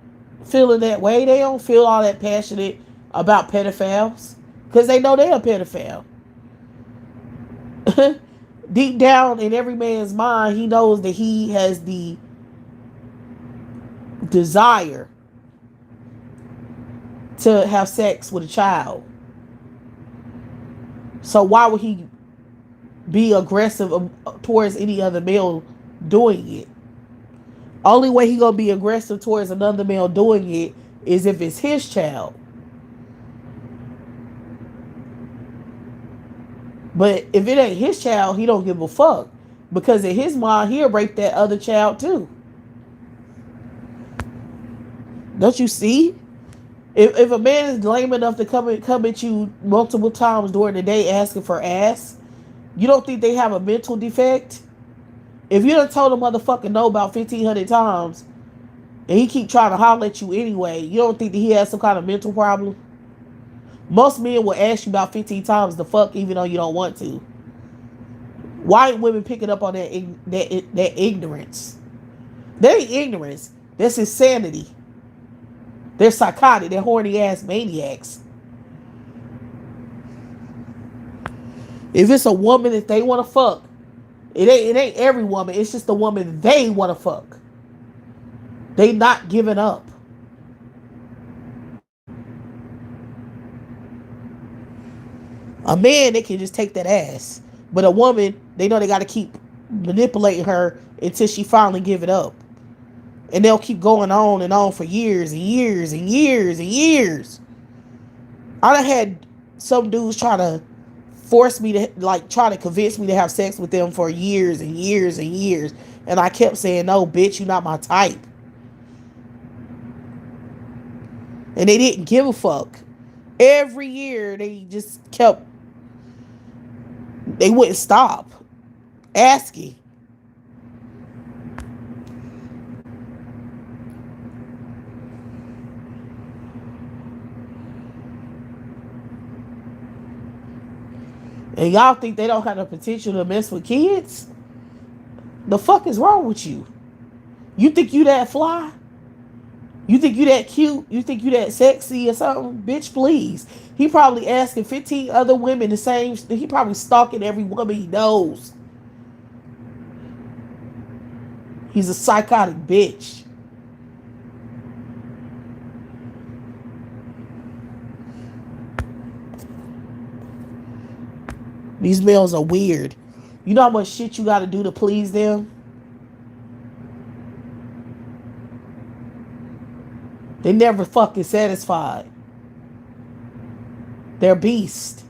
feeling that way. They don't feel all that passionate about pedophiles because they know they're a pedophile. Deep down in every man's mind, he knows that he has the desire to have sex with a child. So why would he be aggressive towards any other male doing it? Only way he gonna be aggressive towards another male doing it is if it's his child. But if it ain't his child, he don't give a fuck, because in his mind, he'll rape that other child too. Don't you see? If a man is lame enough to come at you multiple times during the day asking for ass, you don't think they have a mental defect? If you done told a motherfucker no about 1,500 times and he keep trying to holler at you anyway, you don't think that he has some kind of mental problem? Most men will ask you about 15 times to fuck even though you don't want to. Why ain't women picking up on that ignorance? That ain't ignorance. That's insanity. They're psychotic. They're horny ass maniacs. If it's a woman that they want to fuck, it ain't every woman. It's just the woman they want to fuck. They not giving up. A man, they can just take that ass. But a woman, they know they got to keep manipulating her until she finally give it up. And they'll keep going on and on for years and years and years and years. I done had some dudes try to force me to, like, try to convince me to have sex with them for years and years and years. And I kept saying, no, bitch, you're not my type. And they didn't give a fuck. Every year, they just kept, they wouldn't stop asking. And y'all think they don't have the potential to mess with kids? The fuck is wrong with you? You think you that fly? You think you that cute? You think you that sexy or something? Bitch, please. He probably asking 15 other women the same. He probably stalking every woman he knows. He's a psychotic bitch. These males are weird. You know how much shit you got to do to please them? They never fucking satisfied. They're beast.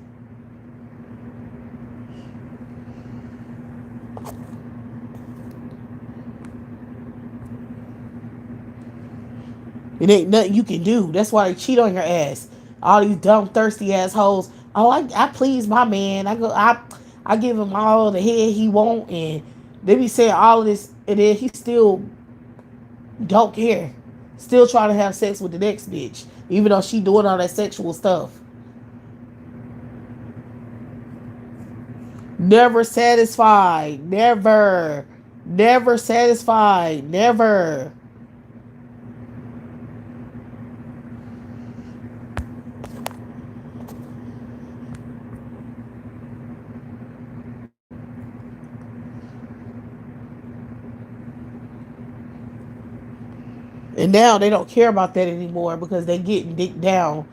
It ain't nothing you can do. That's why they cheat on your ass. All these dumb, thirsty assholes. Oh, I please my man. I give him all the head he want, and they be saying all of this, and then he still don't care. Still trying to have sex with the next bitch, even though she doing all that sexual stuff. Never satisfied. Never. Never satisfied. Never. And now they don't care about that anymore because they getting dicked down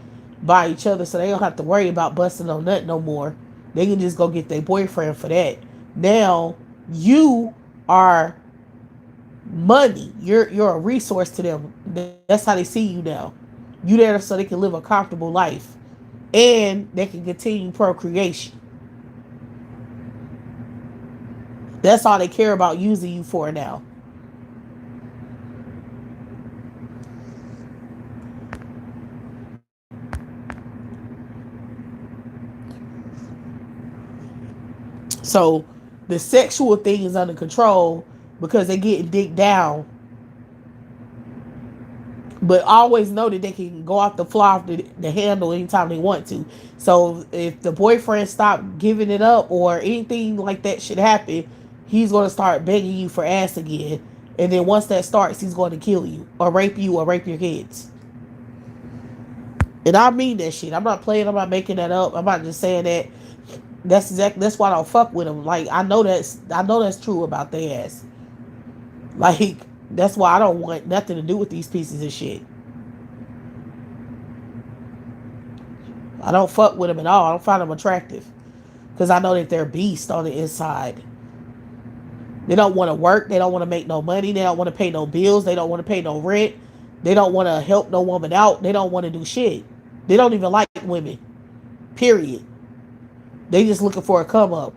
by each other, so they don't have to worry about busting no nut no more. They can just go get their boyfriend for that. Now you are money. You're a resource to them. That's how they see you now. You there so they can live a comfortable life and they can continue procreation. That's all they care about using you for now. So the sexual thing is under control because they getting digged down. But always know that they can go off the fly off the handle anytime they want to. So if the boyfriend stop giving it up or anything like that should happen, he's going to start begging you for ass again. And then once that starts, he's going to kill you or rape your kids. And I mean that shit. I'm not playing. I'm not making that up. I'm not just saying that. That's why I don't fuck with them. Like I know that's true about their ass. Like that's why I don't want nothing to do with these pieces of shit. I don't fuck with them at all. I don't find them attractive because I know that they're beasts on the inside. They don't want to work. They don't want to make no money. They don't want to pay no bills. They don't want to pay no rent. They don't want to help no woman out. They don't want to do shit. They don't even like women. Period. They just looking for a come up.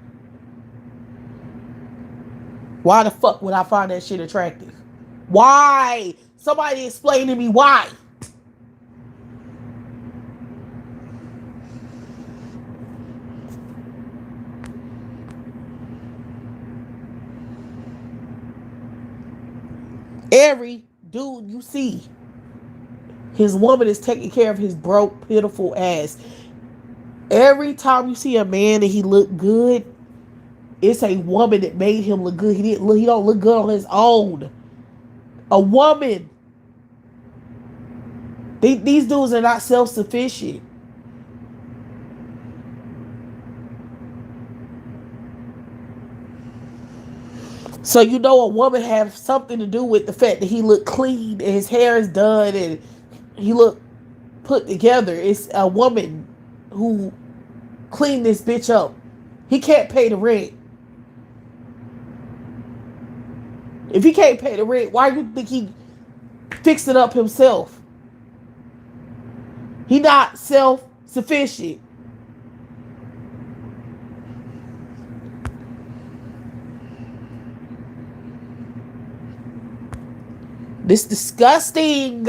Why the fuck would I find that shit attractive? Why? Somebody explain to me why. Every dude you see, his woman is taking care of his broke, pitiful ass. Every time you see a man and he look good, it's a woman that made him look good. He don't look good on his own. A woman. These dudes are not self-sufficient. So you know a woman have something to do with the fact that he look clean and his hair is done and he look put together. It's a woman who cleaned this bitch up. He can't pay the rent. If he can't pay the rent, why do you think he fixed it up himself? He not self-sufficient. This disgusting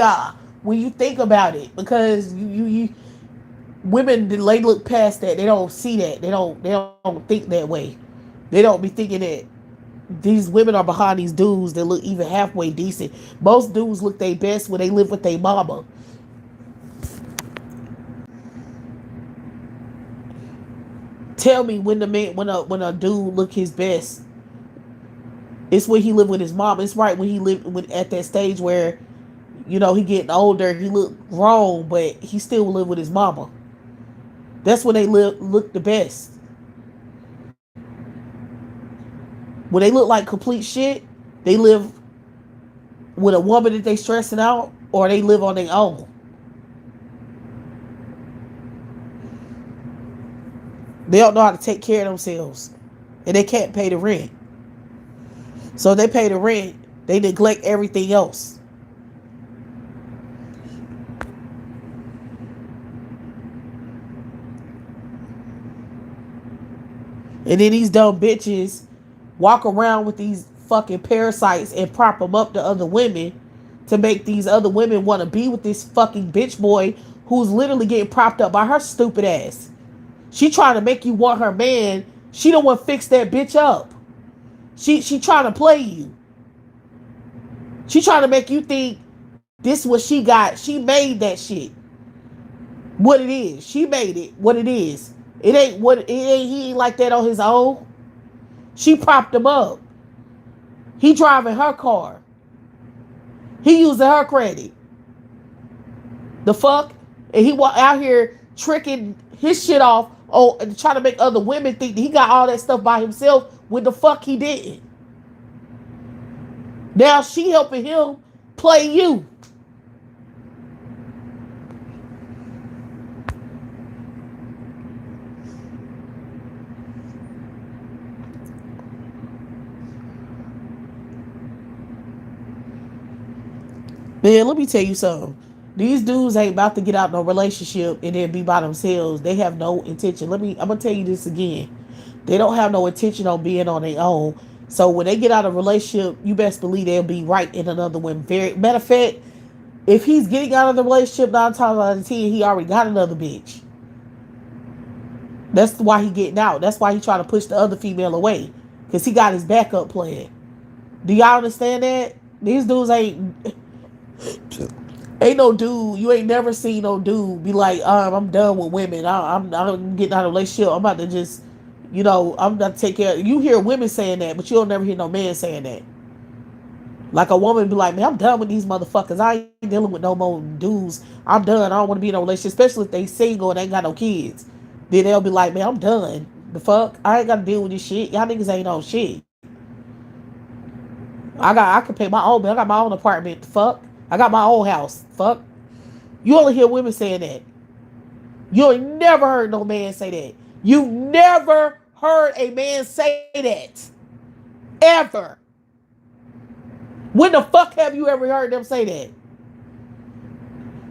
when you think about it, because you women they look past that. They don't see that. They don't think that way. They don't be thinking that these women are behind these dudes that look even halfway decent. Most dudes look their best when they live with their mama. Tell me when when a dude look his best. It's when he lived with his mom. It's right when he lived at that stage where, he getting older. He look grown, but he still live with his mama. That's when they look the best. When they look like complete shit, they live with a woman that they stressing out, or they live on their own. They don't know how to take care of themselves, and they can't pay the rent. So they pay the rent, they neglect everything else. And then these dumb bitches walk around with these fucking parasites and prop them up to other women to make these other women want to be with this fucking bitch boy who's literally getting propped up by her stupid ass. She trying to make you want her man. She don't want to fix that bitch up. She trying to play you. She trying to make you think this what she got. She made that shit what it is. She made it what it is. It ain't what it ain't. He ain't like that on his own. She propped him up. He driving her car. He using her credit. The fuck? And he out here tricking his shit off and trying to make other women think that he got all that stuff by himself when the fuck he didn't. Now she helping him play you. Man, let me tell you something. These dudes ain't about to get out no relationship and then be by themselves. They have no intention. I'm gonna tell you this again. They don't have no intention on being on their own. So when they get out of a relationship, you best believe they'll be right in another one. Matter of fact, if he's getting out of the relationship 9 times out of 10, he already got another bitch. That's why he getting out. That's why he trying to push the other female away. Because he got his backup plan. Do y'all understand that? These dudes ain't no dude. You ain't never seen no dude be like, I'm done with women. I'm getting out of a relationship. I'm about to just, I'm about to take care. You hear women saying that, but you'll never hear no man saying that. Like a woman be like, man, I'm done with these motherfuckers. I ain't dealing with no more dudes. I'm done. I don't want to be in a relationship, especially if they single and ain't got no kids. Then they'll be like, man, I'm done. The fuck? I ain't got to deal with this shit. Y'all niggas ain't on shit. I can pay my own bill. I got my own apartment. The fuck? I got my own house. Fuck. You only hear women saying that. You ain't never heard no man say that. You never heard a man say that. Ever. When the fuck have you ever heard them say that?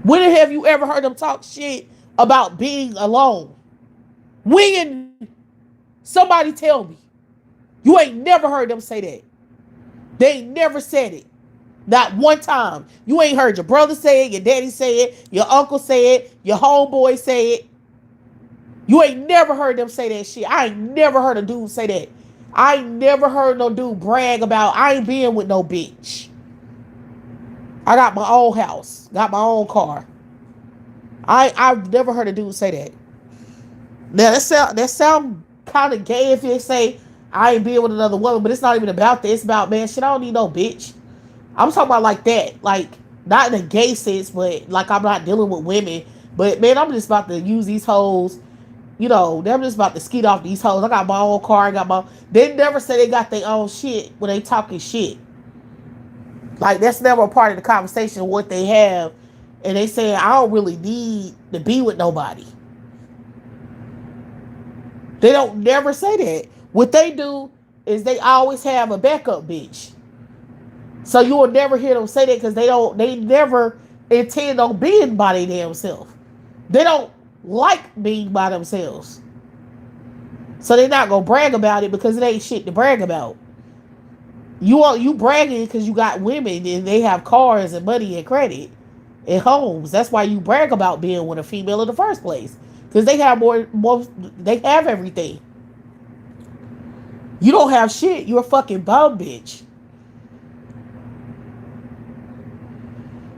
When have you ever heard them talk shit about being alone? When? Somebody tell me. You ain't never heard them say that. They ain't never said it. Not one time. You ain't heard your brother say it, your daddy say it, your uncle say it, your homeboy say it. You ain't never heard them say that shit. I ain't never heard a dude say that. I ain't never heard no dude brag about, I ain't being with no bitch. I got my own house, got my own car. I've never heard a dude say that. Now that sound kind of gay if they say I ain't being with another woman, but it's not even about that. It's about, man, shit, I don't need no bitch. I'm talking about like that, like not in a gay sense, but like I'm not dealing with women. But man, I'm just about to use these hoes. I'm just about to skeet off these hoes. I got my own car. They never say they got their own shit when they talking shit. Like that's never a part of the conversation of what they have. And they say, I don't really need to be with nobody. They don't never say that. What they do is they always have a backup bitch. So you will never hear them say that because they never intend on being by themselves. They don't like being by themselves. So they're not gonna brag about it because it ain't shit to brag about. You bragging because you got women and they have cars and money and credit and homes. That's why you brag about being with a female in the first place. Because they have more, they have everything. You don't have shit. You're a fucking bum bitch.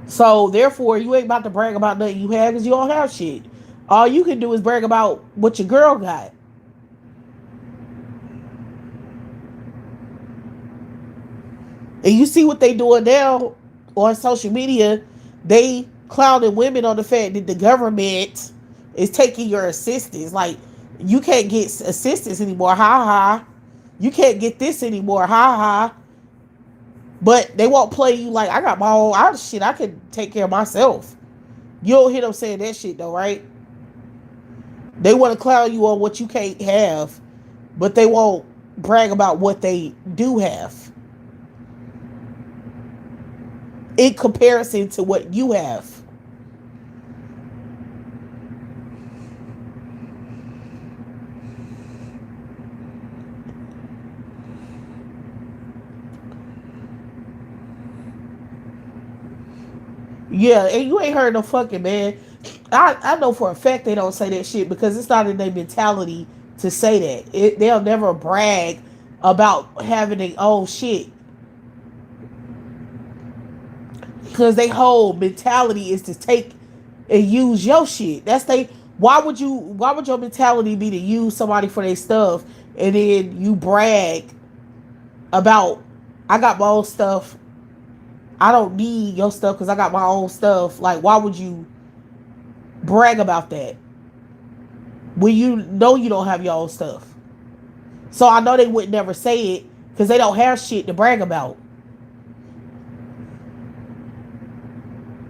So therefore, you ain't about to brag about nothing you have because you don't have shit. All you can do is brag about what your girl got. And you see what they doing now on social media. They clowning women on the fact that the government is taking your assistance. Like, you can't get assistance anymore. Ha ha. You can't get this anymore. Ha ha. But they won't play you like, I got my own shit. I can take care of myself. You don't hear them saying that shit though, right? They want to clown you on what you can't have, but they won't brag about what they do have in comparison to what you have. Yeah, and you ain't heard no fucking man. I know for a fact they don't say that shit because it's not in their mentality to say that. They'll never brag about having their own shit because they whole mentality is to take and use your shit. That's they. Why would you? Why would your mentality be to use somebody for their stuff and then you brag about? I got my own stuff. I don't need your stuff because I got my own stuff. Like, why would you brag about that when you know you don't have your own stuff? So I know they would never say it because they don't have shit to brag about.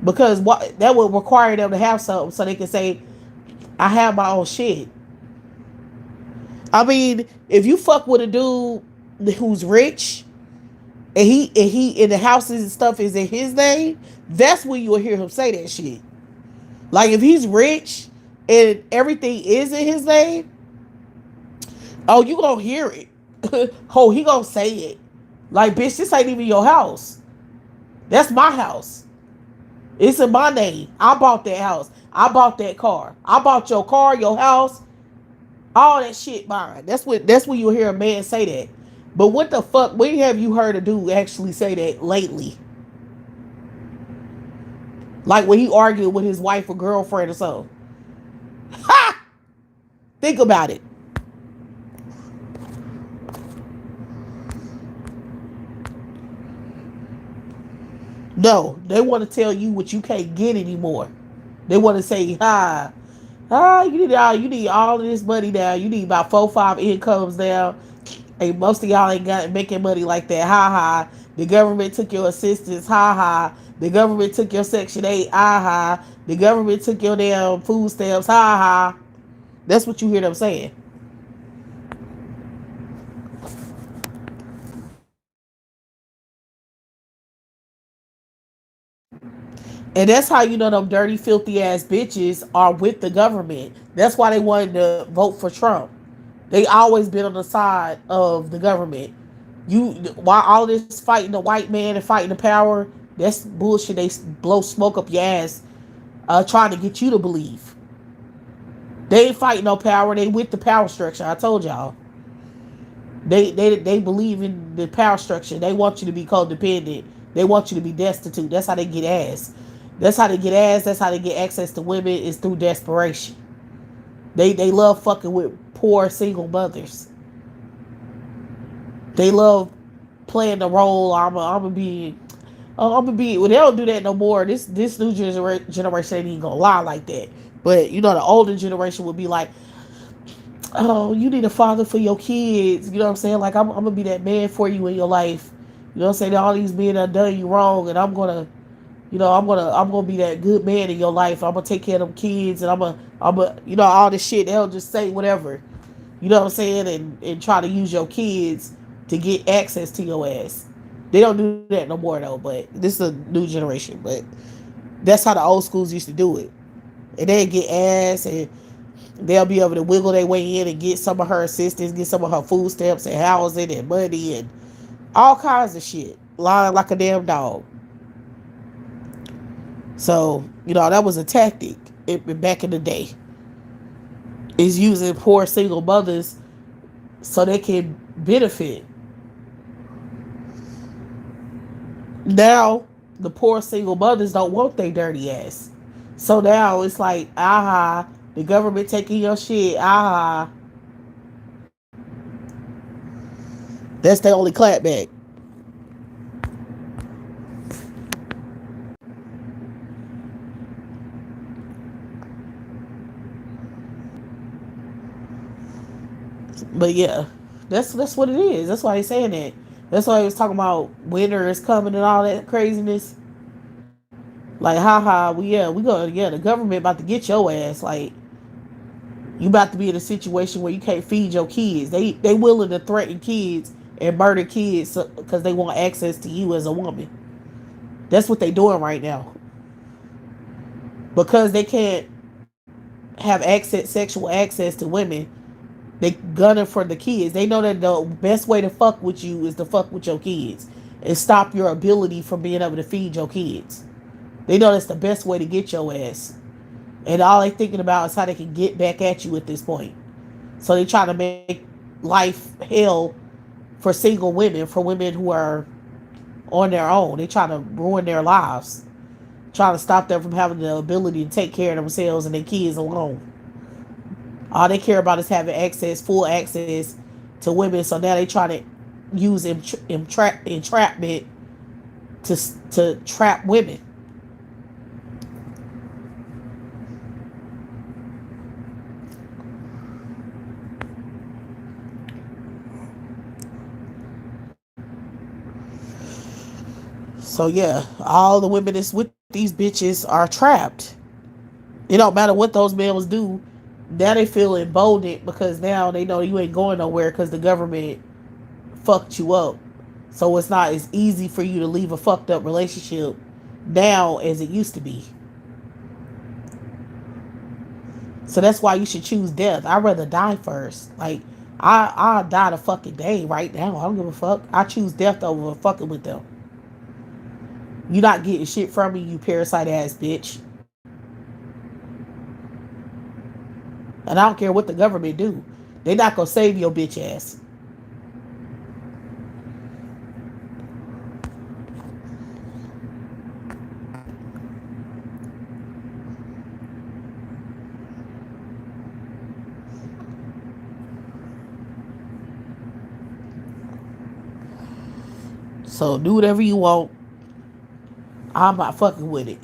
Because what that would require them to have something so they can say, I have my own shit. I mean, if you fuck with a dude who's rich and the houses and stuff is in his name, that's when you'll hear him say that shit. Like if he's rich and everything is in his name, oh, you gonna hear it. Oh, he gonna say it. Like, bitch, this ain't even your house. That's my house. It's in my name. I bought that house. I bought that car. I bought your car, your house, all that shit mine. That's when you'll hear a man say that. But what the fuck? When have you heard a dude actually say that lately? Like when he argued with his wife or girlfriend or so. Ha! Think about it. No, they want to tell you what you can't get anymore. They want to say, you need all of this money now. You need about 4, 5 incomes now. And most of y'all ain't got making money like that. Ha ha. The government took your assistance. Ha ha. The government took your Section 8. Ah ha. The government took your damn food stamps. Ha ha. That's what you hear them saying. And that's how you know them dirty, filthy ass bitches are with the government. That's why they wanted to vote for Trump. They always been on the side of the government. You While all this fighting the white man and fighting the power, that's bullshit. They blow smoke up your ass, trying to get you to believe. They ain't fighting no power. They with the power structure. I told y'all. They believe in the power structure. They want you to be codependent. They want you to be destitute. That's how they get ass. That's how they get ass. That's how they get access to women is through desperation. They love fucking with poor single mothers. They love playing the role. I'm gonna be. Well, they don't do that no more. This new generation ain't even gonna lie like that. But you know, the older generation would be like, oh, you need a father for your kids. You know what I'm saying? Like I'm gonna be that man for you in your life. You know what I'm saying? All these men have done you wrong, and I'm gonna be that good man in your life. I'm gonna take care of them kids, and all this shit. They'll just say whatever. You know what I'm saying? And try to use your kids to get access to your ass. They don't do that no more though. But this is a new generation. But that's how the old schools used to do it. And they get ass and they'll be able to wiggle their way in and get some of her assistance, get some of her food stamps and housing and money and all kinds of shit. Lying like a damn dog. So, that was a tactic back in the day. Is using poor single mothers so they can benefit. Now, the poor single mothers don't want their dirty ass. So now it's like, aha, the government taking your shit, aha. That's the only clapback. But yeah, that's what it is. That's why he's saying that. That's why he was talking about winter is coming and all that craziness. Like, haha, the government about to get your ass. Like, you about to be in a situation where you can't feed your kids. They willing to threaten kids and murder kids because they want access to you as a woman. That's what they doing right now. Because they can't have sexual access to women, they gunning for the kids. They know that the best way to fuck with you is to fuck with your kids and stop your ability from being able to feed your kids. They know that's the best way to get your ass. And all they thinking about is how they can get back at you at this point. So they try to make life hell for single women, for women who are on their own. They try to ruin their lives, trying to stop them from having the ability to take care of themselves and their kids alone. All they care about is having access, full access to women. So now they try to use entrapment to trap women. So yeah, all the women that's with these bitches are trapped. It don't matter what those males do. Now they feel emboldened because now they know you ain't going nowhere because the government fucked you up. So it's not as easy for you to leave a fucked up relationship now as it used to be. So that's why you should choose death. I'd rather die first. Like, I'll die the fucking day right now. I don't give a fuck. I choose death over fucking with them. You not getting shit from me, you parasite ass bitch. And I don't care what the government do. They not gonna save your bitch ass. So do whatever you want. I'm not fucking with it.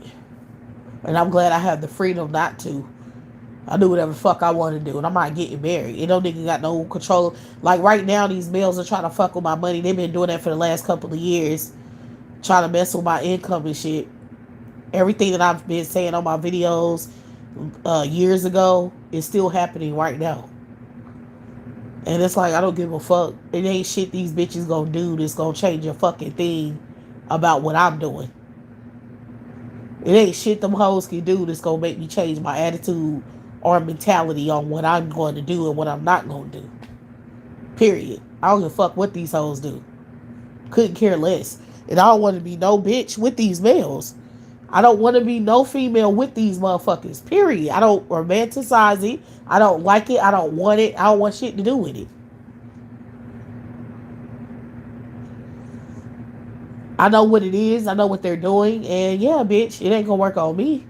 And I'm glad I have the freedom not to. I do whatever the fuck I want to do. And I'm not getting married. You know, nigga got no control. Like right now, these males are trying to fuck with my money. They've been doing that for the last couple of years. Trying to mess with my income and shit. Everything that I've been saying on my videos years ago is still happening right now. And it's like, I don't give a fuck. It ain't shit these bitches gonna do that's gonna change a fucking thing about what I'm doing. It ain't shit them hoes can do that's gonna make me change my attitude or mentality on what I'm going to do and what I'm not gonna do. Period. I don't give a fuck what these hoes do. Couldn't care less. And I don't want to be no bitch with these males. I don't want to be no female with these motherfuckers. Period. I don't romanticize it. I don't like it. I don't want it. I don't want shit to do with it. I know what it is. I know what they're doing. And yeah, bitch, it ain't gonna work on me.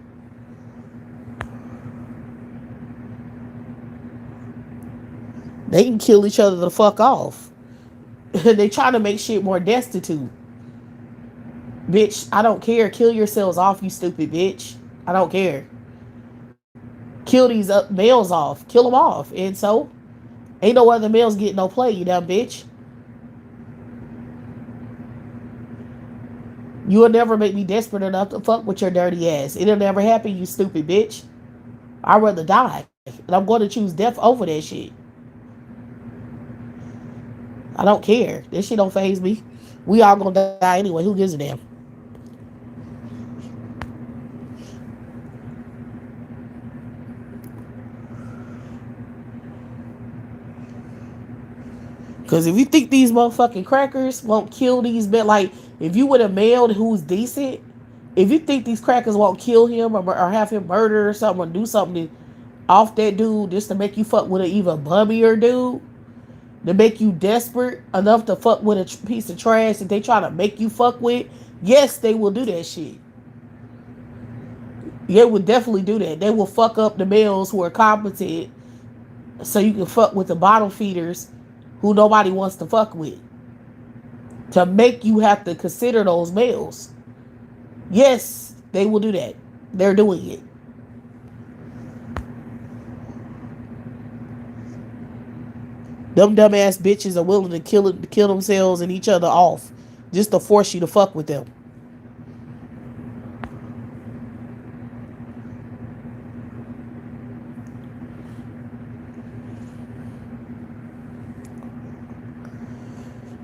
They can kill each other the fuck off. They try to make shit more destitute. Bitch, I don't care. Kill yourselves off, you stupid bitch. I don't care. Kill these males off. Kill them off. And so, ain't no other males getting no play, you dumb bitch. You will never make me desperate enough to fuck with your dirty ass. It'll never happen, you stupid bitch. I'd rather die. And I'm going to choose death over that shit. I don't care. This shit don't faze me. We all gonna die anyway. Who gives a damn? Because if you think these motherfucking crackers won't kill these men, like, if you would have male who's decent, if you think these crackers won't kill him or have him murder or something or do something off that dude just to make you fuck with an even bummier dude, to make you desperate enough to fuck with a piece of trash that they try to make you fuck with, yes, they will do that shit. They will definitely do that. They will fuck up the males who are competent so you can fuck with the bottom feeders who nobody wants to fuck with. To make you have to consider those males. Yes, they will do that. They're doing it. Them dumbass bitches are willing to kill themselves and each other off just to force you to fuck with them.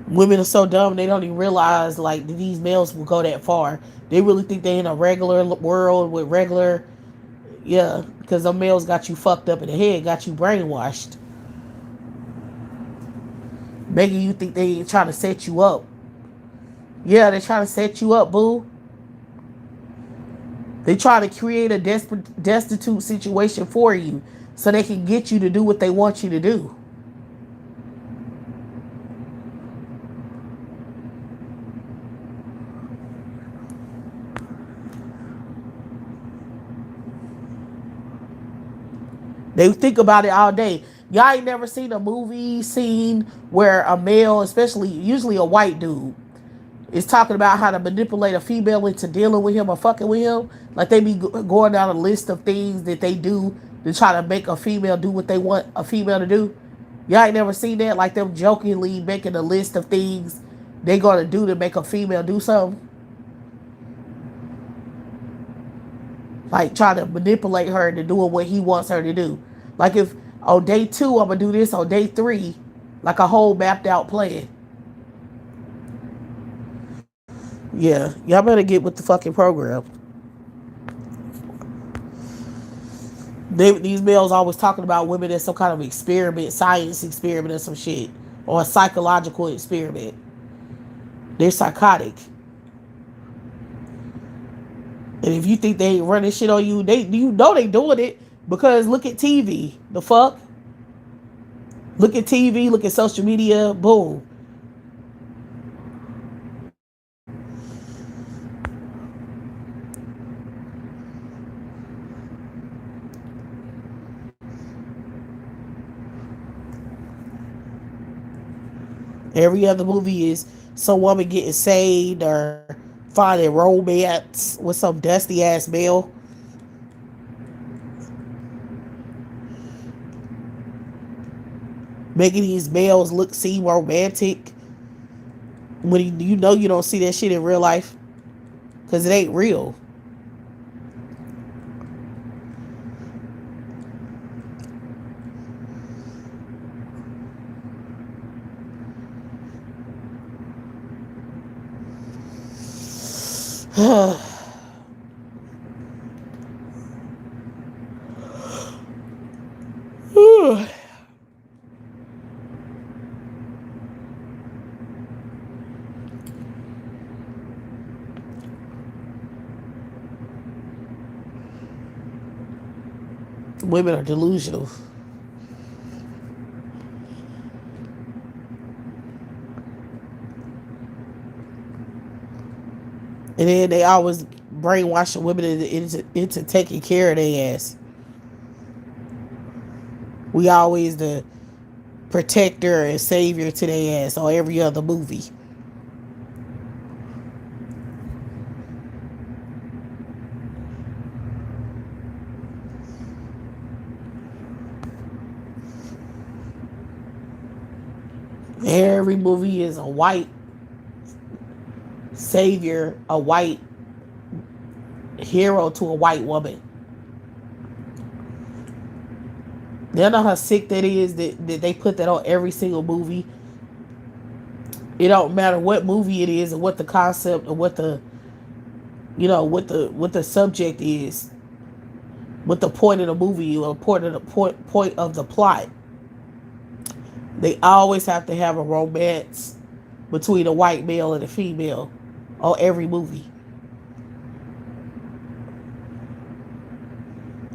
Women are so dumb they don't even realize like these males will go that far. They really think they in a regular world with regular, yeah, because the males got you fucked up in the head, got you brainwashed, making you think they trying to set you up. Yeah, they're trying to set you up, boo. They try to create a destitute situation for you so they can get you to do what they want you to do. They think about it all day. Y'all ain't never seen a movie scene where a male, especially usually a white dude, is talking about how to manipulate a female into dealing with him or fucking with him. Like they be going down a list of things that they do to try to make a female do what they want a female to do. Y'all ain't never seen that? Like them jokingly making a list of things they gonna do to make a female do something. Like trying to manipulate her into doing what he wants her to do. Like if on day 2 I'm gonna do this, on day 3, like a whole mapped out plan. Yeah, y'all better get with the fucking program. These males always talking about women as some kind of experiment, science experiment or some shit, or a psychological experiment. They're psychotic. And if you think they ain't running shit on you, you know they doing it because look at TV. The fuck? Look at TV, look at social media, boom. Every other movie is some woman getting saved or finding romance with some dusty ass male. Making these males seem romantic when you know you don't see that shit in real life because it ain't real. Women are delusional. And then they always brainwash the women into taking care of their ass. We always the protector and savior to their ass on every other movie. Every movie is a white savior, a white hero to a white woman. They know how sick that is that they put that on every single movie. It don't matter what movie it is and what the concept or what the what the subject is, what the point of the movie or point of the plot. They always have to have a romance between a white male and a female on every movie.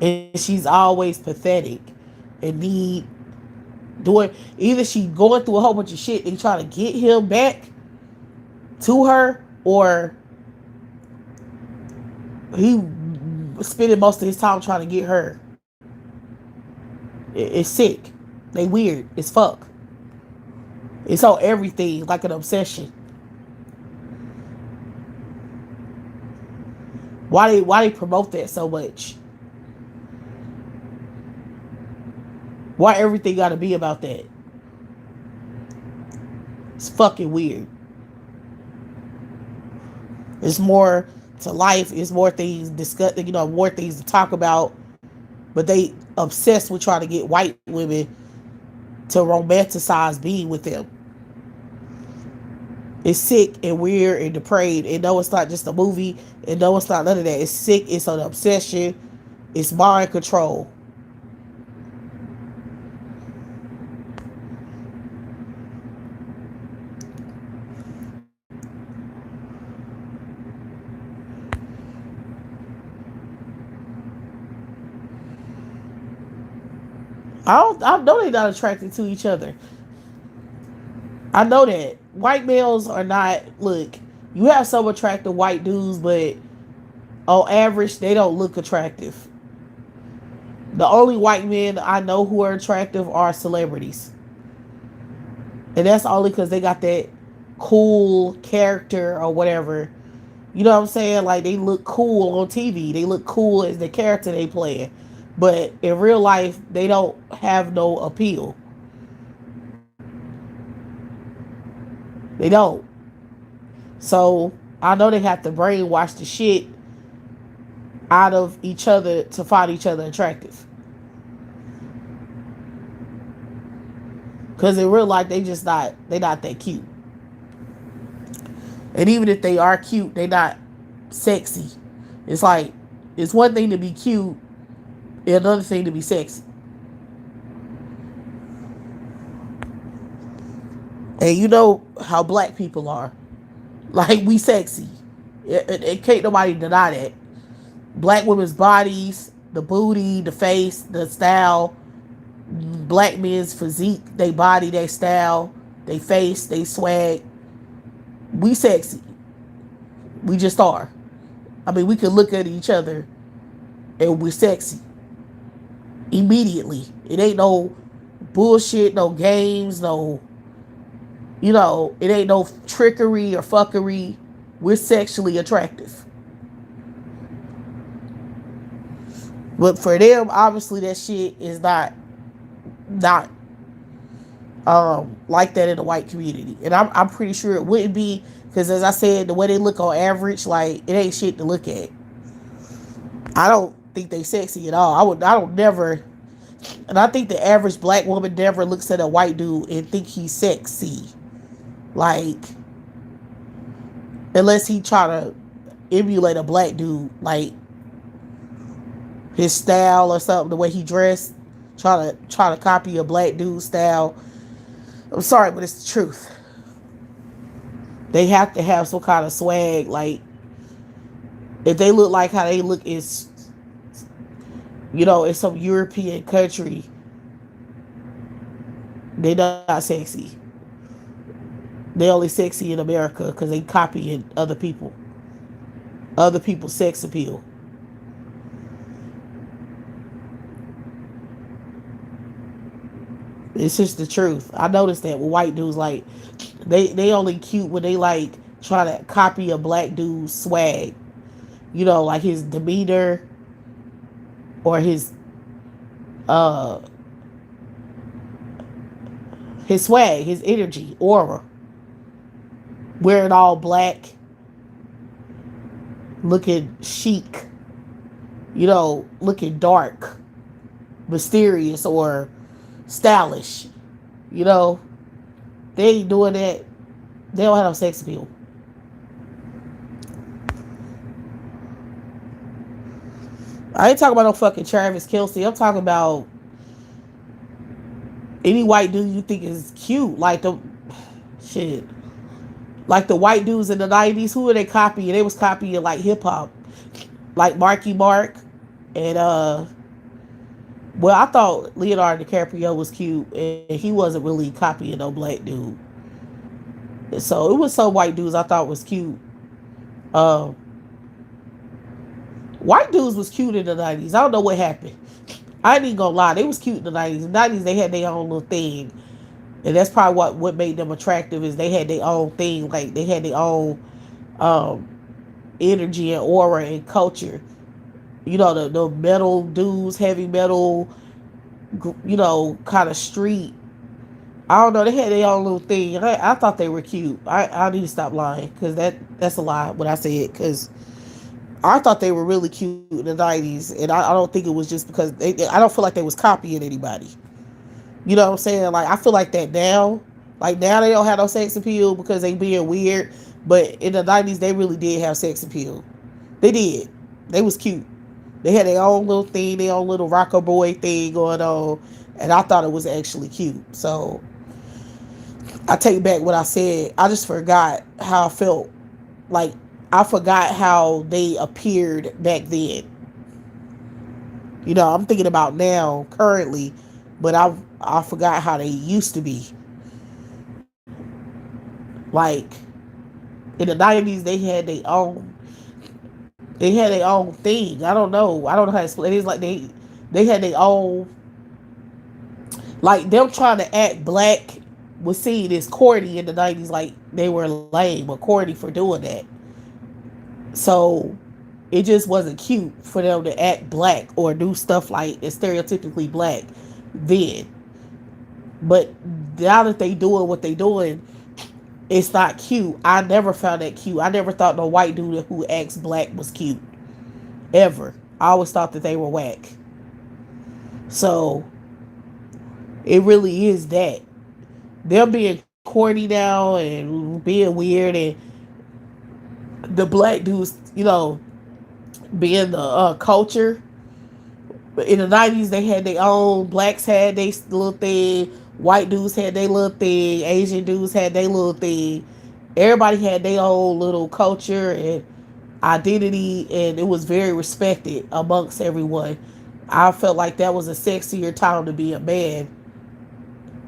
And she's always pathetic and need doing either she going through a whole bunch of shit and trying to get him back to her, or he spending most of his time trying to get her. It's sick. They weird as fuck. It's on everything like an obsession. Why they promote that so much? Why everything gotta be about that? It's fucking weird. It's more to life. It's more things discuss. More things to talk about. But they obsessed with trying to get white women to romanticize being with them. It's sick and weird and depraved. And no, it's not just a movie. And no, it's not none of that. It's sick. It's an obsession. It's mind control. I know they're not attracted to each other. I know that white males are not. Look, you have some attractive white dudes, but on average, they don't look attractive. The only white men I know who are attractive are celebrities, and that's only because they got that cool character or whatever. You know what I'm saying? Like they look cool on TV. They look cool as the character they play. But in real life, they don't have no appeal. They don't. So I know they have to brainwash the shit out of each other to find each other attractive. Cause in real life they not that cute. And even if they are cute, they not sexy. It's like it's one thing to be cute and another thing to be sexy. And you know how black people are. Like we sexy. It can't nobody deny that. Black women's bodies, the booty, the face, the style, black men's physique, they body, they style, they face, they swag. We sexy. We just are. I mean, we can look at each other and we're sexy immediately. It ain't no bullshit, no games, no, it ain't no trickery or fuckery. We're sexually attractive. But for them, obviously, that shit is not like that in the white community, and I'm pretty sure it wouldn't be because, as I said, the way they look on average, like it ain't shit to look at. I don't think they sexy at all. I don't never, and I think the average black woman never looks at a white dude and think he's sexy, like unless he try to emulate a black dude, like his style or something, the way he dressed, try to copy a black dude's style. I'm sorry, but it's the truth. They have to have some kind of swag. Like if they look like how they look is, in some European country, they not sexy. They only sexy in America because they copying other people's sex appeal. It's just the truth. I noticed that with white dudes, like they only cute when they like try to copy a black dude's swag. Like his demeanor or uh his swag, his energy, aura. Wearing all black, looking chic, looking dark, mysterious or stylish. You know, they ain't doing that. They don't have no sex appeal. I ain't talking about no fucking Travis Kelce. I'm talking about any white dude you think is cute. Like the shit. Like the white dudes in the 90s, who are they copying? They was copying like hip hop. Like Marky Mark and well, I thought Leonardo DiCaprio was cute and he wasn't really copying no black dude. So it was some white dudes I thought was cute. Um White dudes was cute in the 90s. I don't know what happened. I ain't even gonna lie, they was cute in the 90s. In the 90s they had their own little thing. And that's probably what made them attractive is they had their own thing. Like they had their own um energy and aura and culture. The metal dudes, heavy metal, kind of street. I don't know. They had their own little thing. I thought they were cute. I need to stop lying because that's a lie what I said because I thought they were really cute in the 90s, and I don't think it was just because I don't feel like they was copying anybody. You know what I'm saying? Like I feel like that now. Like now they don't have no sex appeal because they being weird. But in the 90s they really did have sex appeal. They did. They was cute. They had their own little thing, their own little rocker boy thing going on. And I thought it was actually cute. So I take back what I said. I just forgot how I felt. Like I forgot how they appeared back then. I'm thinking about now, currently, but I forgot how they used to be. Like in the 90s, they had their own thing. I don't know how to explain. It's like they had their own, like them trying to act black was seen as corny in the 90s, like they were lame or corny for doing that. So it just wasn't cute for them to act black or do stuff like it's stereotypically black then. But now that they doing what they doing, it's not cute. I never found that cute. I never thought no white dude who acts black was cute. Ever. I always thought that they were whack. So it really is that. Them being corny now and being weird, and the black dudes, being the culture. But in the 90s, they had their own. Blacks had their little thing. White dudes had their little thing. Asian dudes had their little thing. Everybody had their own little culture and identity, and it was very respected amongst everyone. I felt like that was a sexier time to be a man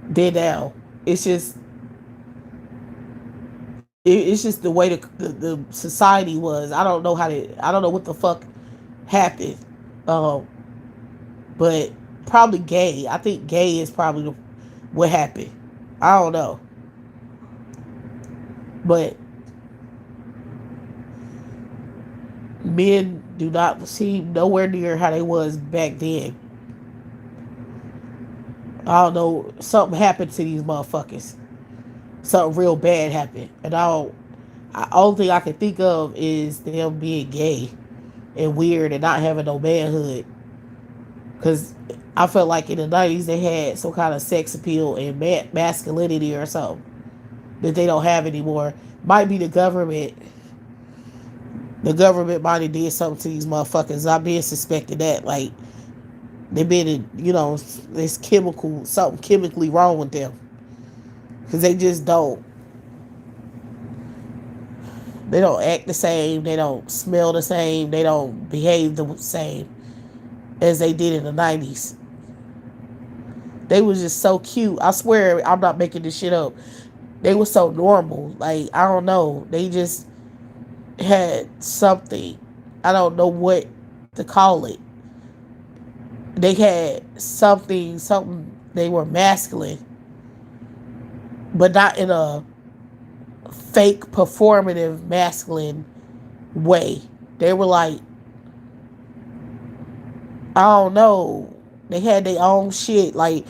than now. It's just it's just the way the society was. I don't know what the fuck happened. Um, but probably gay. I think gay is probably what happened. I don't know, but men do not seem nowhere near how they was back then. I don't know. Something happened to these motherfuckers. Something real bad happened, and I don't. Only thing I can think of is them being gay and weird and not having no manhood. Because I felt like in the 90s they had some kind of sex appeal and masculinity or something that they don't have anymore. Might be the government. The government might have did something to these motherfuckers. I'm being suspected that. Like, they been, this something chemically wrong with them. Because they don't act the same. They don't smell the same. They don't behave the same as they did in the 90s. They was just so cute. I swear, I'm not making this shit up. They were so normal. Like, I don't know. They just had something. I don't know what to call it. They had something, they were masculine, but not in a fake performative masculine way. They were like, I don't know. They had their own shit. Like,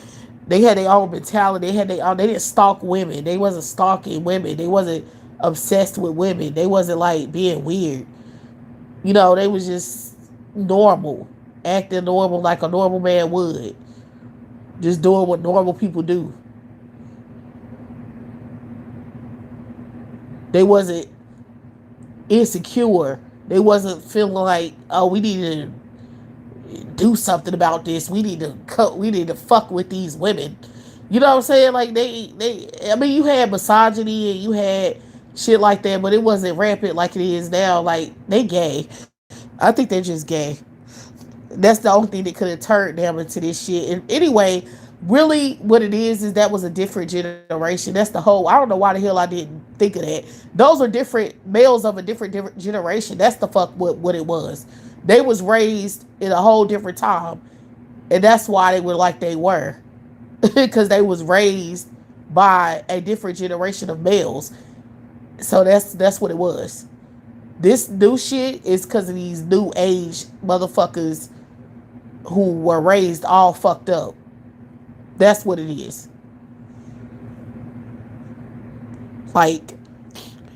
they had their own mentality. They didn't stalk women. They wasn't stalking women. They wasn't obsessed with women. They wasn't like being weird. They was just normal. Acting normal like a normal man would. Just doing what normal people do. They wasn't insecure. They wasn't feeling like, oh, we need to do something about this. We need to fuck with these women. You know what I'm saying? Like I mean, you had misogyny and you had shit like that, but it wasn't rampant like it is now. Like, they gay. I think they're just gay. That's the only thing that could have turned them into this shit. And anyway, really what it is that was a different generation. That's the whole, I don't know why the hell I didn't think of that. Those are different males of a different generation. That's the fuck what it was. They was raised in a whole different time. And that's why they were like they were. Because they was raised by a different generation of males. So that's what it was. This new shit is because of these new age motherfuckers who were raised all fucked up. That's what it is. Like,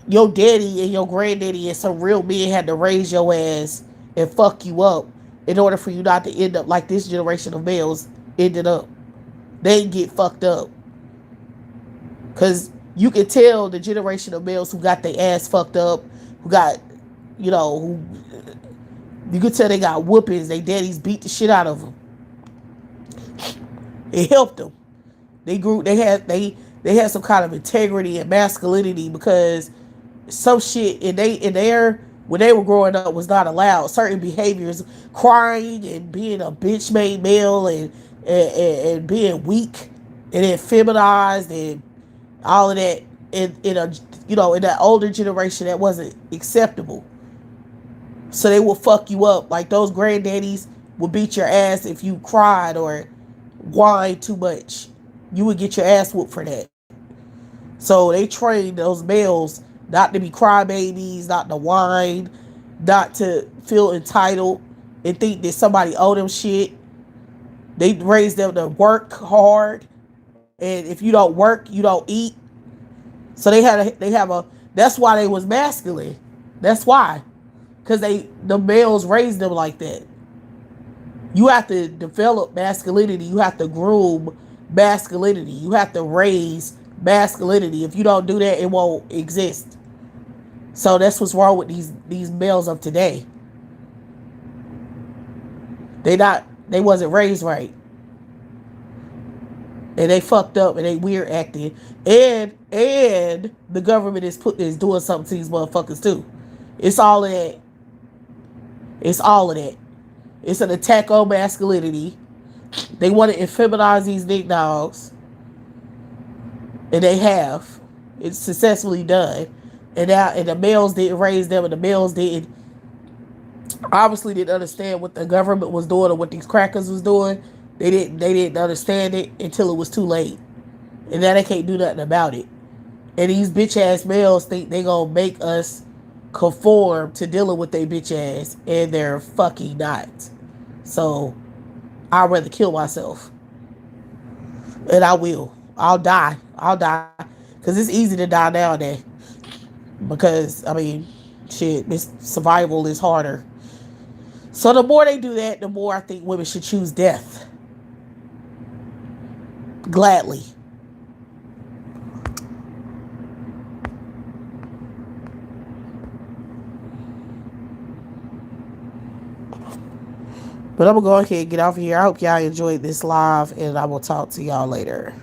your daddy and your granddaddy and some real men had to raise your ass and fuck you up in order for you not to end up like this generation of males ended up. They get fucked up. Because you can tell the generation of males who got their ass fucked up, who got, who, you can tell they got whoopings. They daddies beat the shit out of them. It helped them. They grew. They had some kind of integrity and masculinity because some shit when they were growing up was not allowed. Certain behaviors, crying and being a bitch made male and and being weak and then feminized and all of that in a in that older generation that wasn't acceptable. So they will fuck you up. Like those granddaddies would beat your ass if you cried or whined too much. You would get your ass whooped for that. So they trained those males not to be crybabies, not to whine, not to feel entitled and think that somebody owe them shit. They raised them to work hard, and if you don't work, you don't eat. So they have a. That's why they was masculine. That's why, because the males raised them like that. You have to develop masculinity. You have to groom masculinity. You have to raise masculinity. If you don't do that, it won't exist. So that's what's wrong with these males of today. They wasn't raised right. And they fucked up and they weird acting. And the government is doing something to these motherfuckers too. It's all of that. It's all of that. It's an attack on masculinity. They want to feminize these big dogs. And they have. It's successfully done. And the males didn't raise them, and the males didn't obviously didn't understand what the government was doing or what these crackers was doing. They didn't understand it until it was too late. And now they can't do nothing about it. And these bitch ass males think they gonna make us conform to dealing with their bitch ass, and they're fucking not. So I'd rather kill myself. And I will. I'll die. Because it's easy to die nowadays. Because, I mean, shit, this survival is harder. So the more they do that, the more I think women should choose death. Gladly. But I'm going to go ahead and get off of here. I hope y'all enjoyed this live, and I will talk to y'all later.